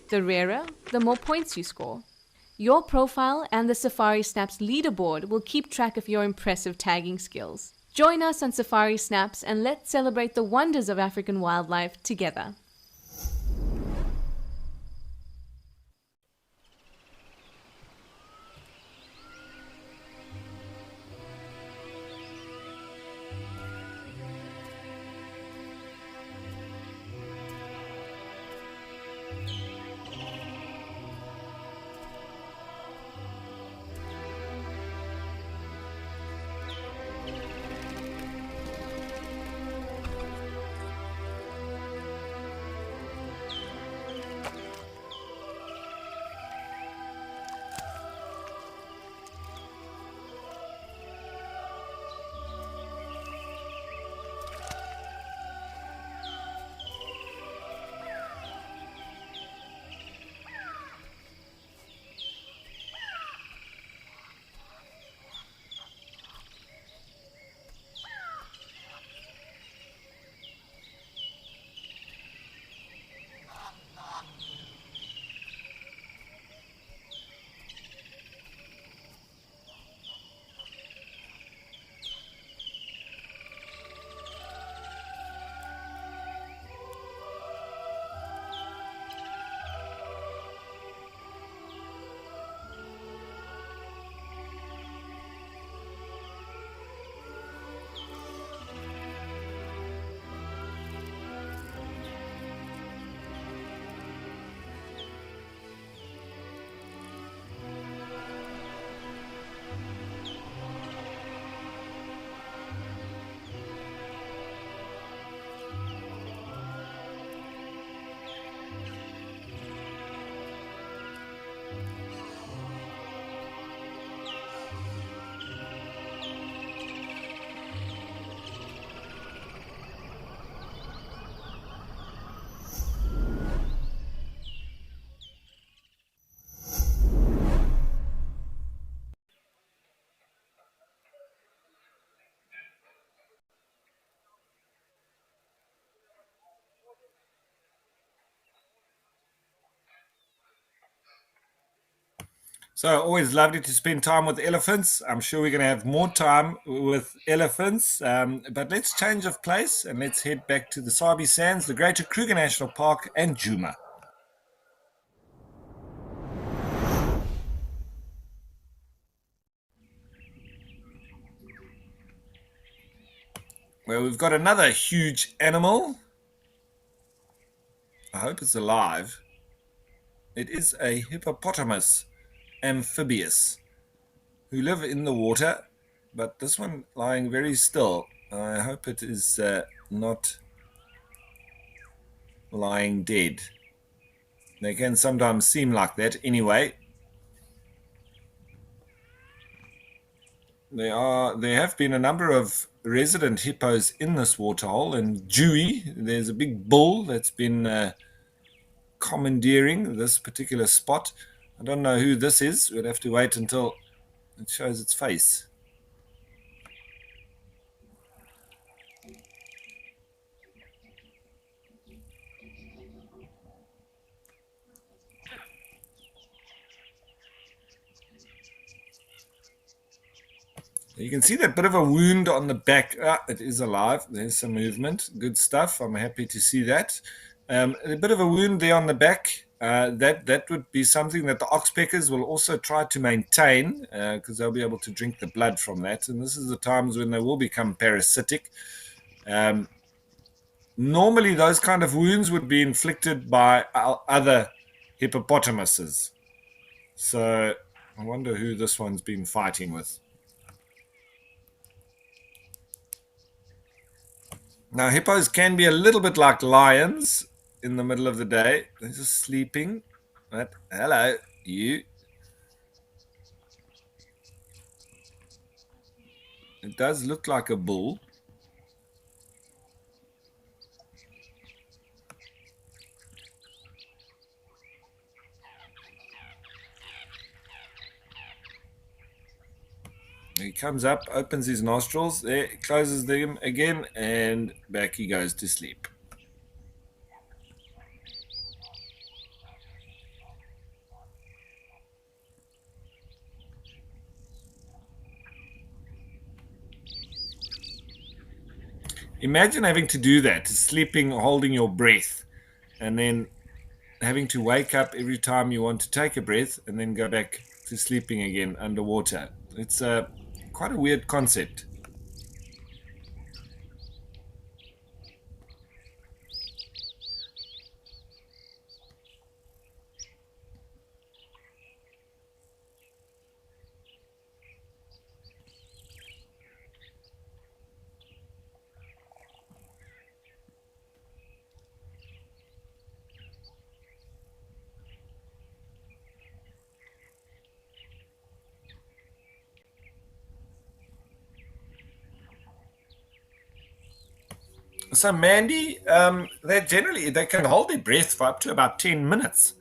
S5: The rarer, the more points you score. Your profile and the Safari Snaps leaderboard will keep track of your impressive tagging skills. Join us on Safari Snaps and let's celebrate the wonders of African wildlife together.
S1: So, always lovely to spend time with elephants. I'm sure we're going to have more time with elephants. But let's change of place and let's head back to the Sabi Sands, the Greater Kruger National Park, and Juma. Well, we've got another huge animal. I hope it's alive. It is a hippopotamus amphibious who live in the water, but this one lying very still. I hope it is not lying dead. They can sometimes seem like that. Anyway, there have been a number of resident hippos in this waterhole, and Dewey, there's a big bull that's been commandeering this particular spot. I don't know who this is. We'd have to wait until it shows its face. You can see that bit of a wound on the back. It is alive. There's some movement. Good stuff. I'm happy to see that. A bit of a wound there on the back. That would be something that the oxpeckers will also try to maintain because they'll be able to drink the blood from that. And this is the times when they will become parasitic. Normally, those kind of wounds would be inflicted by other hippopotamuses. So I wonder who this one's been fighting with. Now, hippos can be a little bit like lions in the middle of the day. They're just sleeping. But hello, you. It does look like a bull. He comes up, opens his nostrils, there, closes them again, and back he goes to sleep. Imagine having to do that, sleeping, holding your breath, and then having to wake up every time you want to take a breath and then go back to sleeping again underwater. It's quite a weird concept. So Mandy, they can hold their breath for up to about 10 minutes.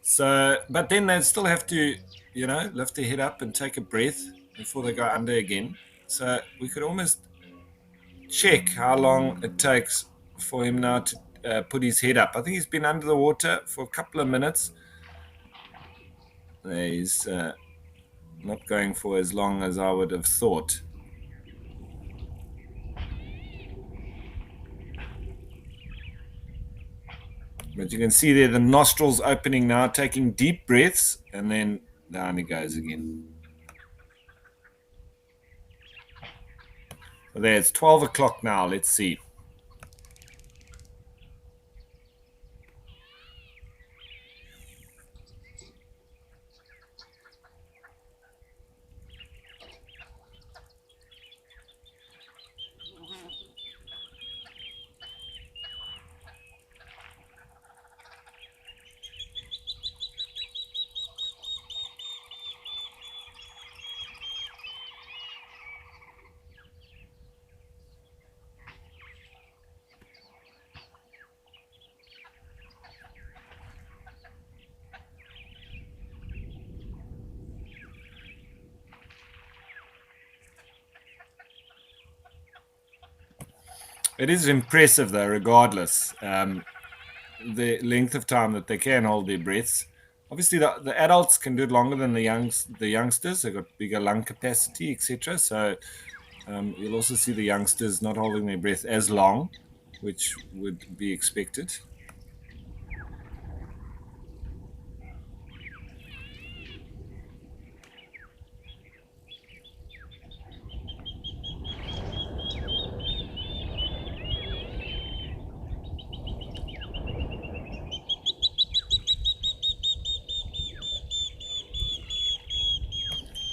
S1: So, but then they still have to, lift their head up and take a breath before they go under again. So we could almost check how long it takes for him now to put his head up. I think he's been under the water for a couple of minutes. He's not going for as long as I would have thought. But you can see there the nostrils opening now, taking deep breaths, and then down he goes again. So there, it's 12 o'clock now. Let's see. It is impressive, though, regardless, the length of time that they can hold their breaths. Obviously, the adults can do it longer than the youngsters. They've got bigger lung capacity, etc. So you'll also see the youngsters not holding their breath as long, which would be expected.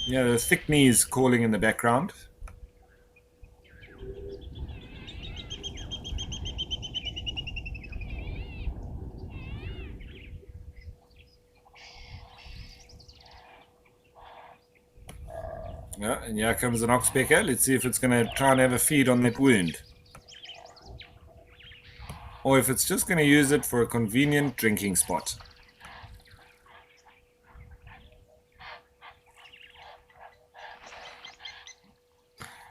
S1: Yeah, the thick knees calling in the background. Yeah, and here comes an oxpecker. Let's see if it's going to try and have a feed on that wound. Or if it's just going to use it for a convenient drinking spot.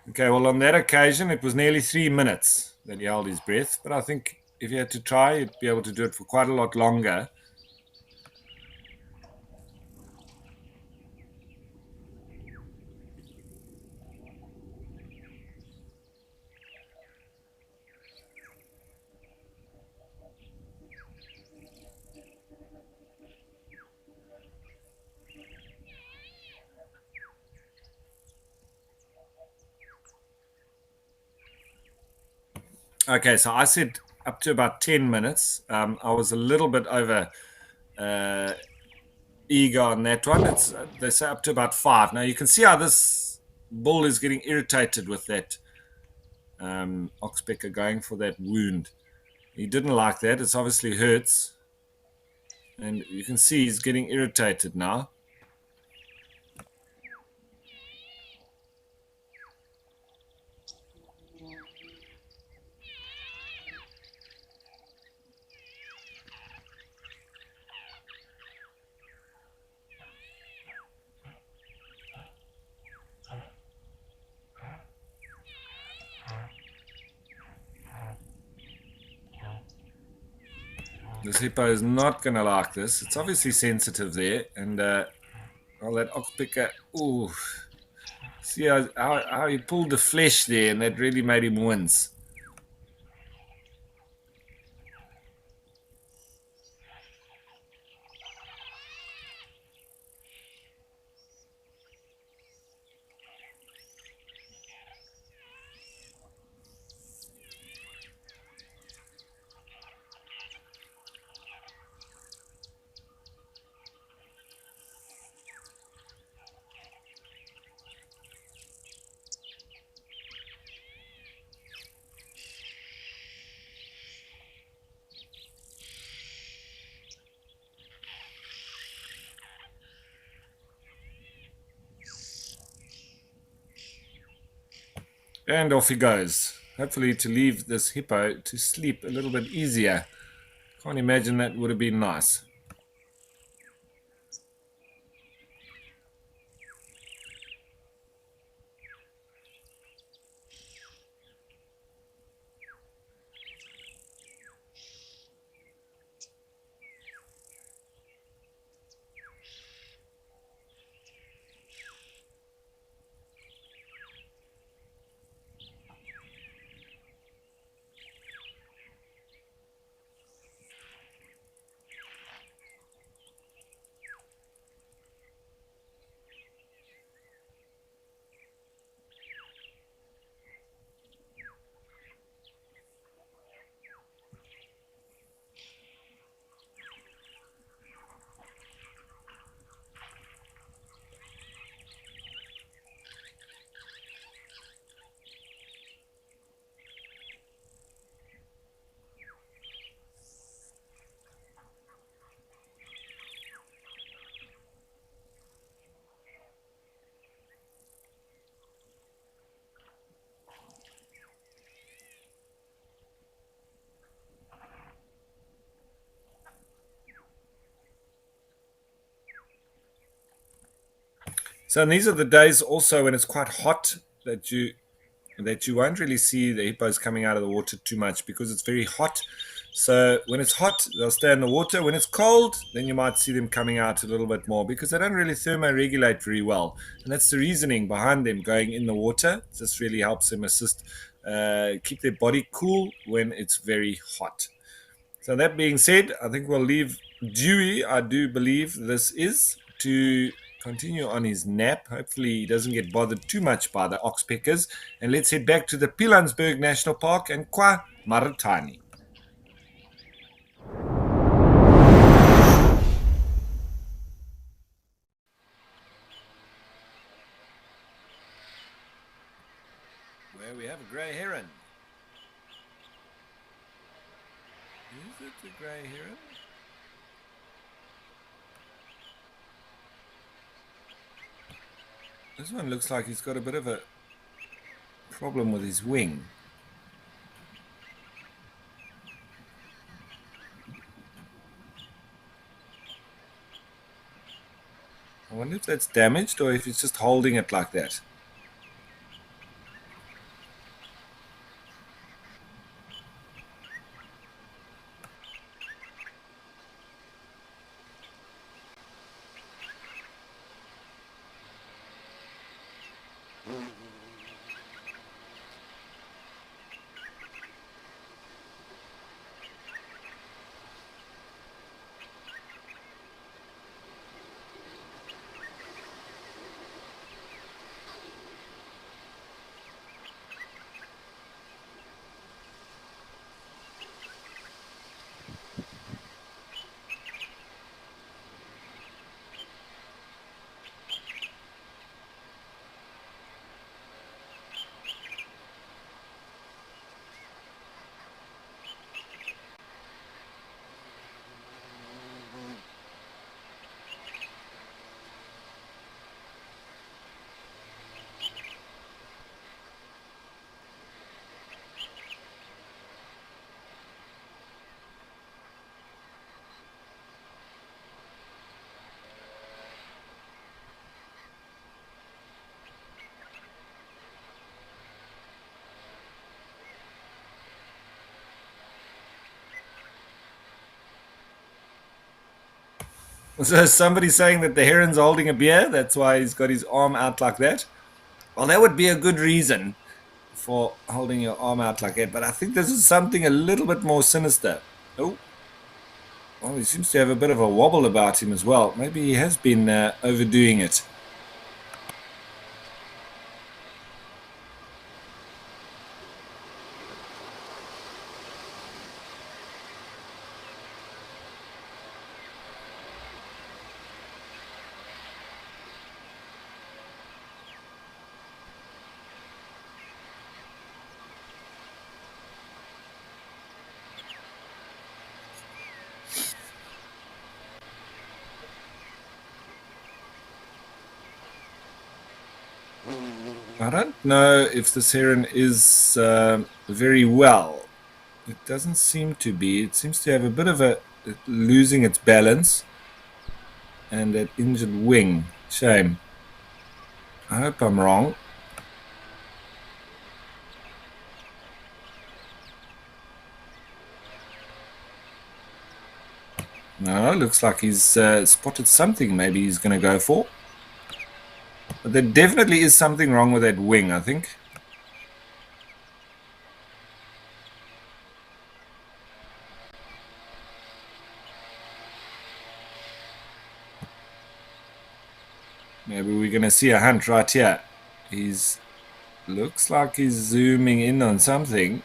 S1: Okay, well, on that occasion, it was nearly 3 minutes that he held his breath. But I think if you had to try, you'd be able to do it for quite a lot longer. Okay, so I said up to about 10 minutes. I was a little bit over uh, eager on that one. They say up to about 5. Now you can see how this bull is getting irritated with that oxpecker going for that wound. He didn't like that. It's obviously hurts. And you can see he's getting irritated now. This hippo is not going to like this. It's obviously sensitive there. And well, that oxpecker, ooh. See how he pulled the flesh there, and that really made him wince. And off he goes. Hopefully to leave this hippo to sleep a little bit easier. Can't imagine that would have been nice. So and these are the days also when it's quite hot that you won't really see the hippos coming out of the water too much because it's very hot. So when it's hot, they'll stay in the water. When it's cold, then you might see them coming out a little bit more because they don't really thermoregulate very well. And that's the reasoning behind them going in the water. This really helps them assist keep their body cool when it's very hot. So that being said, I think we'll leave Dewey, I do believe this is, to continue on his nap. Hopefully he doesn't get bothered too much by the oxpeckers. And let's head back to the Pilanesberg National Park and Kwa Maritani. Where we have a grey heron. Is it a grey heron? This one looks like he's got a bit of a problem with his wing. I wonder if that's damaged or if he's just holding it like that. So somebody's saying that the heron's holding a beer. That's why he's got his arm out like that. Well, that would be a good reason for holding your arm out like that. But I think this is something a little bit more sinister. Oh, well, he seems to have a bit of a wobble about him as well. Maybe he has been overdoing it. I don't know if this heron is very well. It doesn't seem to be. It seems to have a bit of a losing its balance and that injured wing. Shame. I hope I'm wrong. No, looks like he's spotted something maybe he's going to go for. But there definitely is something wrong with that wing, I think. Maybe we're going to see a hunt right here. He's looks like he's zooming in on something.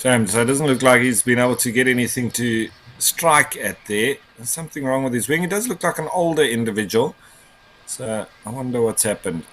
S1: Shame. So it doesn't look like he's been able to get anything to strike at there. There's something wrong with his wing. He does look like an older individual. So I wonder what's happened.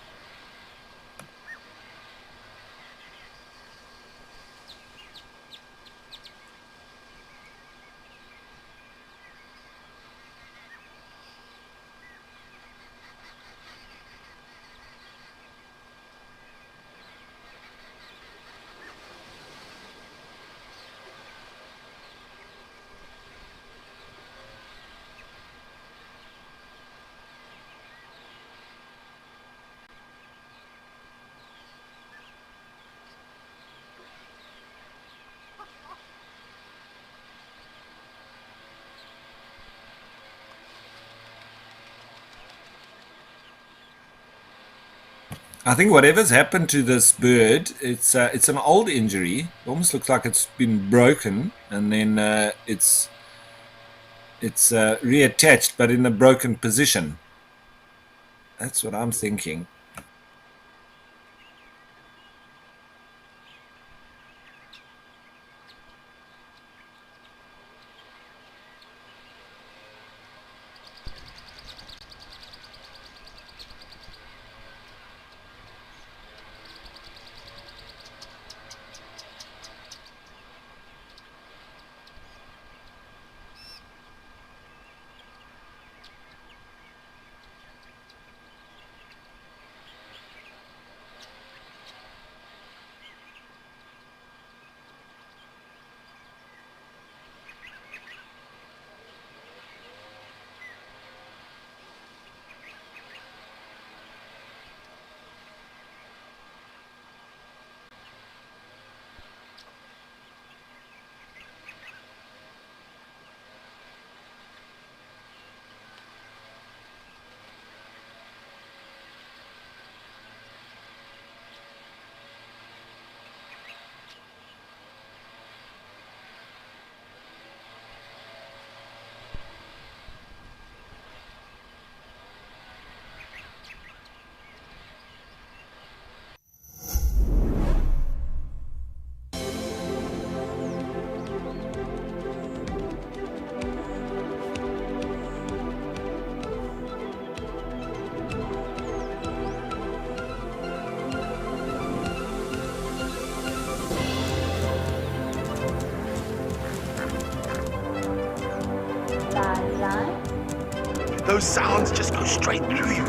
S1: I think whatever's happened to this bird, it's an old injury. It almost looks like it's been broken, and then it's reattached, but in a broken position. That's what I'm thinking.
S3: Those sounds just go straight through you.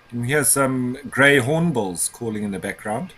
S1: You can hear some grey hornbills calling in the background.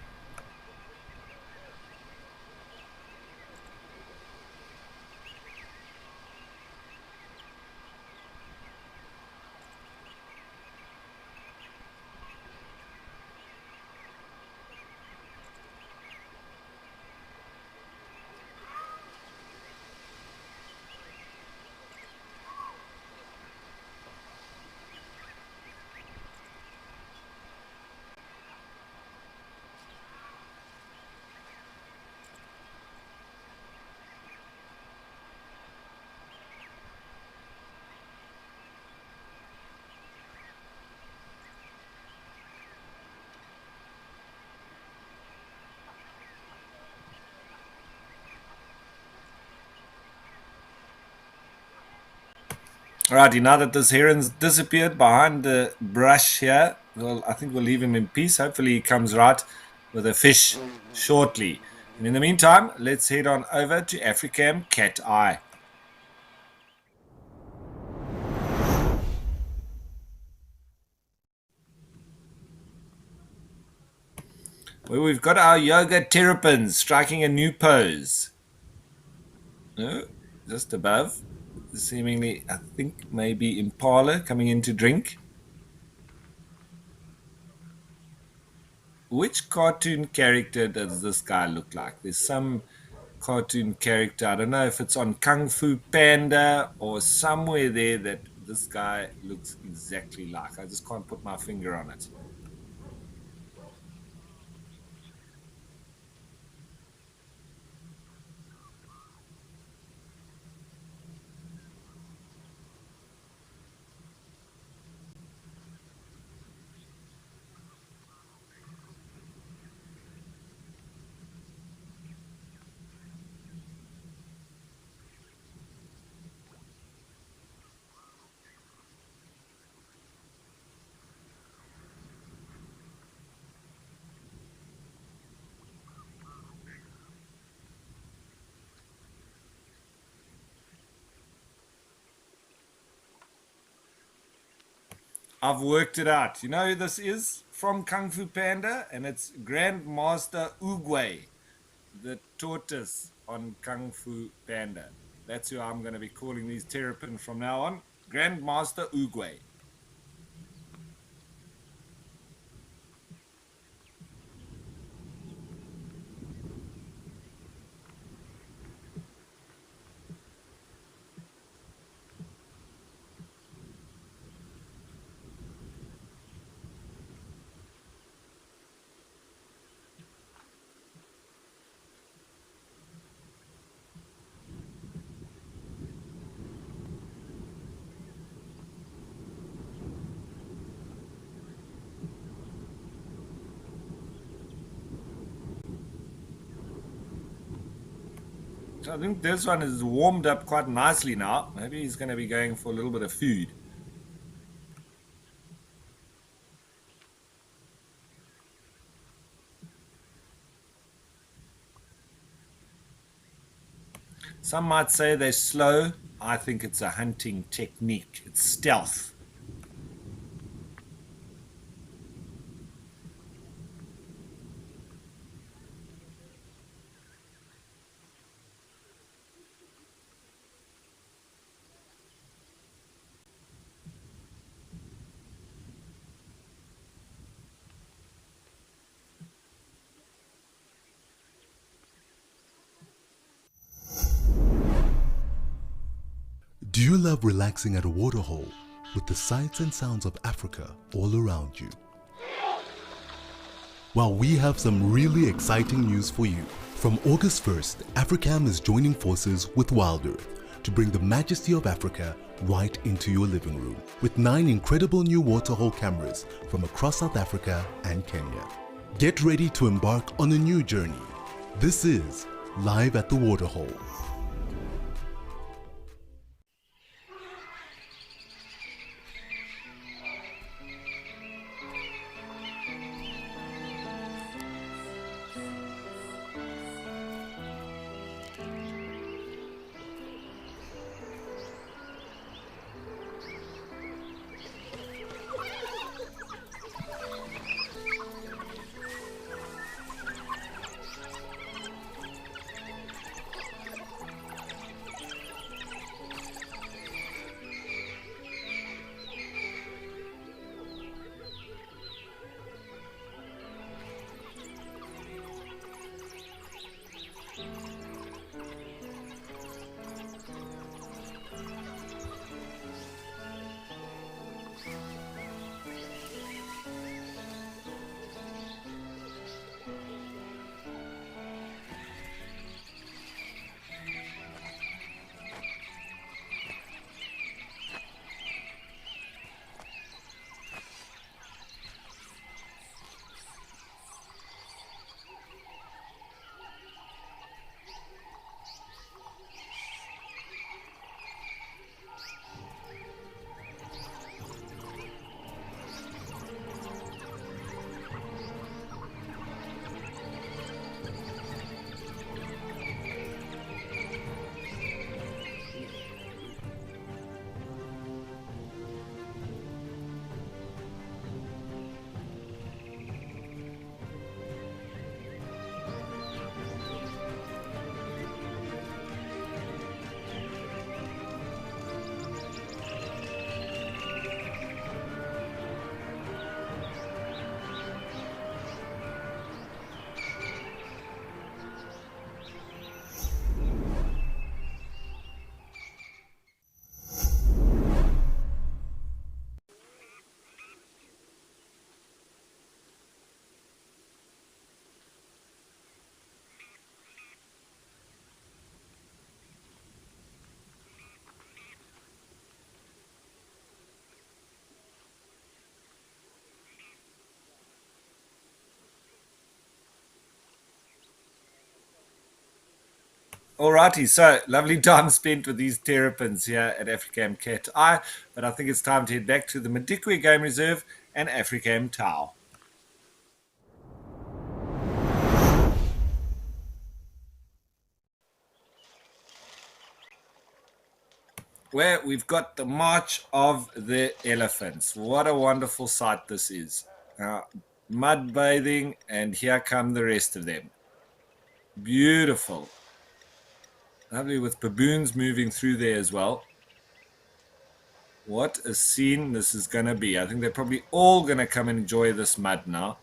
S1: Alrighty, now that this heron's disappeared behind the brush here, well, I think we'll leave him in peace. Hopefully he comes right with a fish shortly. And in the meantime, let's head on over to Africam Cat Eye. Where we've got our yoga terrapins striking a new pose. No, just above. Seemingly, I think maybe Impala coming in to drink. Which cartoon character does this guy look like? There's some cartoon character. I don't know if it's on Kung Fu Panda or somewhere there that this guy looks exactly like. I just can't put my finger on it. I've worked it out. You know who this is from Kung Fu Panda? And it's Grandmaster Oogway, the tortoise on Kung Fu Panda. That's who I'm going to be calling these terrapin from now on. Grandmaster Oogway. So I think this one is warmed up quite nicely now. Maybe he's going to be going for a little bit of food. Some might say they're slow. I think it's a hunting technique. It's stealth.
S2: Do you love relaxing at a waterhole with the sights and sounds of Africa all around you? Well, we have some really exciting news for you. From August 1st, Africam is joining forces with WildEarth to bring the majesty of Africa right into your living room with 9 incredible new waterhole cameras from across South Africa and Kenya. Get ready to embark on a new journey. This is Live at the Waterhole.
S1: Alrighty, so lovely time spent with these terrapins here at Africam Cat Eye, but I think it's time to head back to the Madikwe Game Reserve and Africam Tau, where we've got the March of the Elephants. What a wonderful sight this is. Mud bathing, and here come the rest of them. Beautiful. Lovely, with baboons moving through there as well. What a scene this is going to be. I think they're probably all going to come and enjoy this mud now.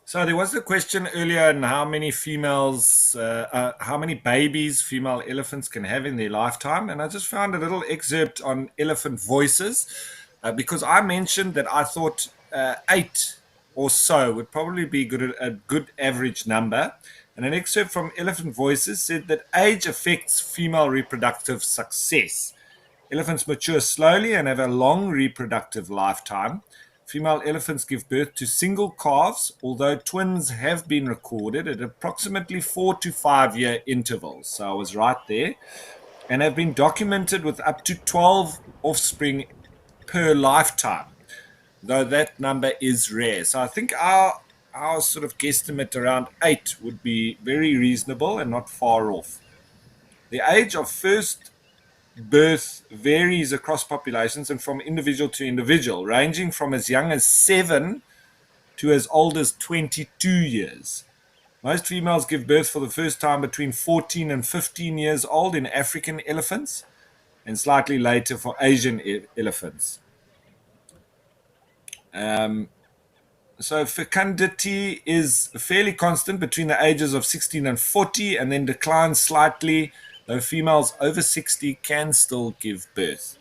S1: So there was the question earlier on how many how many babies female elephants can have in their lifetime, and I just found a little excerpt on elephant voices because I mentioned that I thought 8 or so would probably be a good average number, and an excerpt from Elephant Voices said that age affects female reproductive success. Elephants mature slowly and have a long reproductive lifetime. Female elephants give birth to single calves, although twins have been recorded at approximately 4 to 5 year intervals. So I was right there. And have been documented with up to 12 offspring per lifetime, though that number is rare. So I think our sort of guesstimate around 8 would be very reasonable and not far off. The age of first birth varies across populations and from individual to individual, ranging from as young as 7 to as old as 22 years. Most females give birth for the first time between 14 and 15 years old in African elephants, and slightly later for Asian elephants. So fecundity is fairly constant between the ages of 16 and 40, and then declines slightly, though females over 60 can still give birth.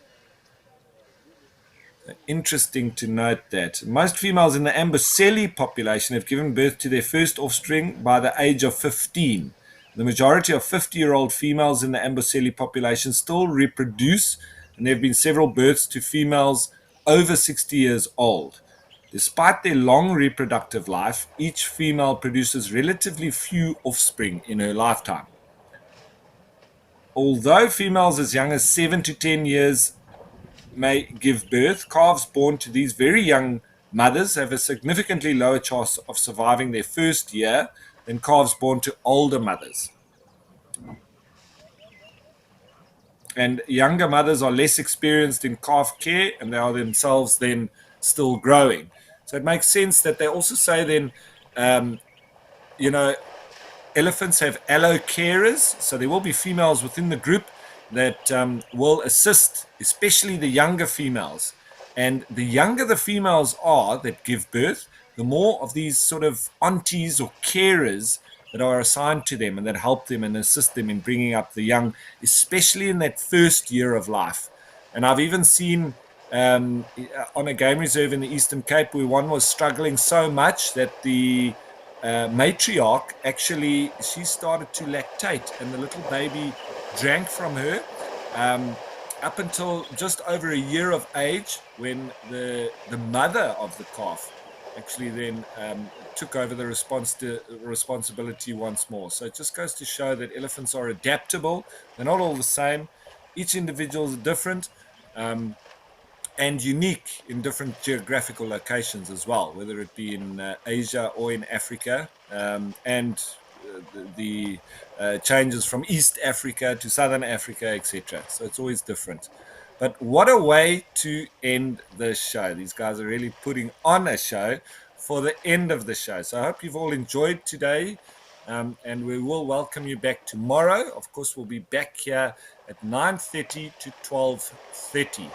S1: Interesting to note that most females in the Amboseli population have given birth to their first offspring by the age of 15. The majority of 50-year-old females in the Amboseli population still reproduce, and there have been several births to females over 60 years old. Despite their long reproductive life, each female produces relatively few offspring in her lifetime. Although females as young as 7 to 10 years may give birth, calves born to these very young mothers have a significantly lower chance of surviving their first year than calves born to older mothers. And younger mothers are less experienced in calf care, and they are themselves then still growing. So it makes sense that they also say then, elephants have allo carers, so there will be females within the group that will assist, especially the younger females. And the younger the females are that give birth, the more of these sort of aunties or carers that are assigned to them and that help them and assist them in bringing up the young, especially in that first year of life. And I've even seen on a game reserve in the Eastern Cape where one was struggling so much that the matriarch actually, she started to lactate, and the little baby drank from her up until just over a year of age, when the mother of the calf actually then took over the responsibility once more. So it just goes to show that elephants are adaptable. They're not all the same. Each individual is different. And unique in different geographical locations as well, whether it be in Asia or in Africa, and the changes from East Africa to Southern Africa, etc. So it's always different. But what a way to end the show. These guys are really putting on a show for the end of the show. So I hope you've all enjoyed today, and we will welcome you back tomorrow. Of course, we'll be back here at 9:30 to 12:30.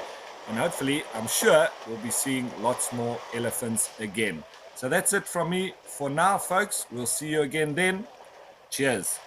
S1: And hopefully, I'm sure we'll be seeing lots more elephants again. So that's it from me for now, folks. We'll see you again then. Cheers.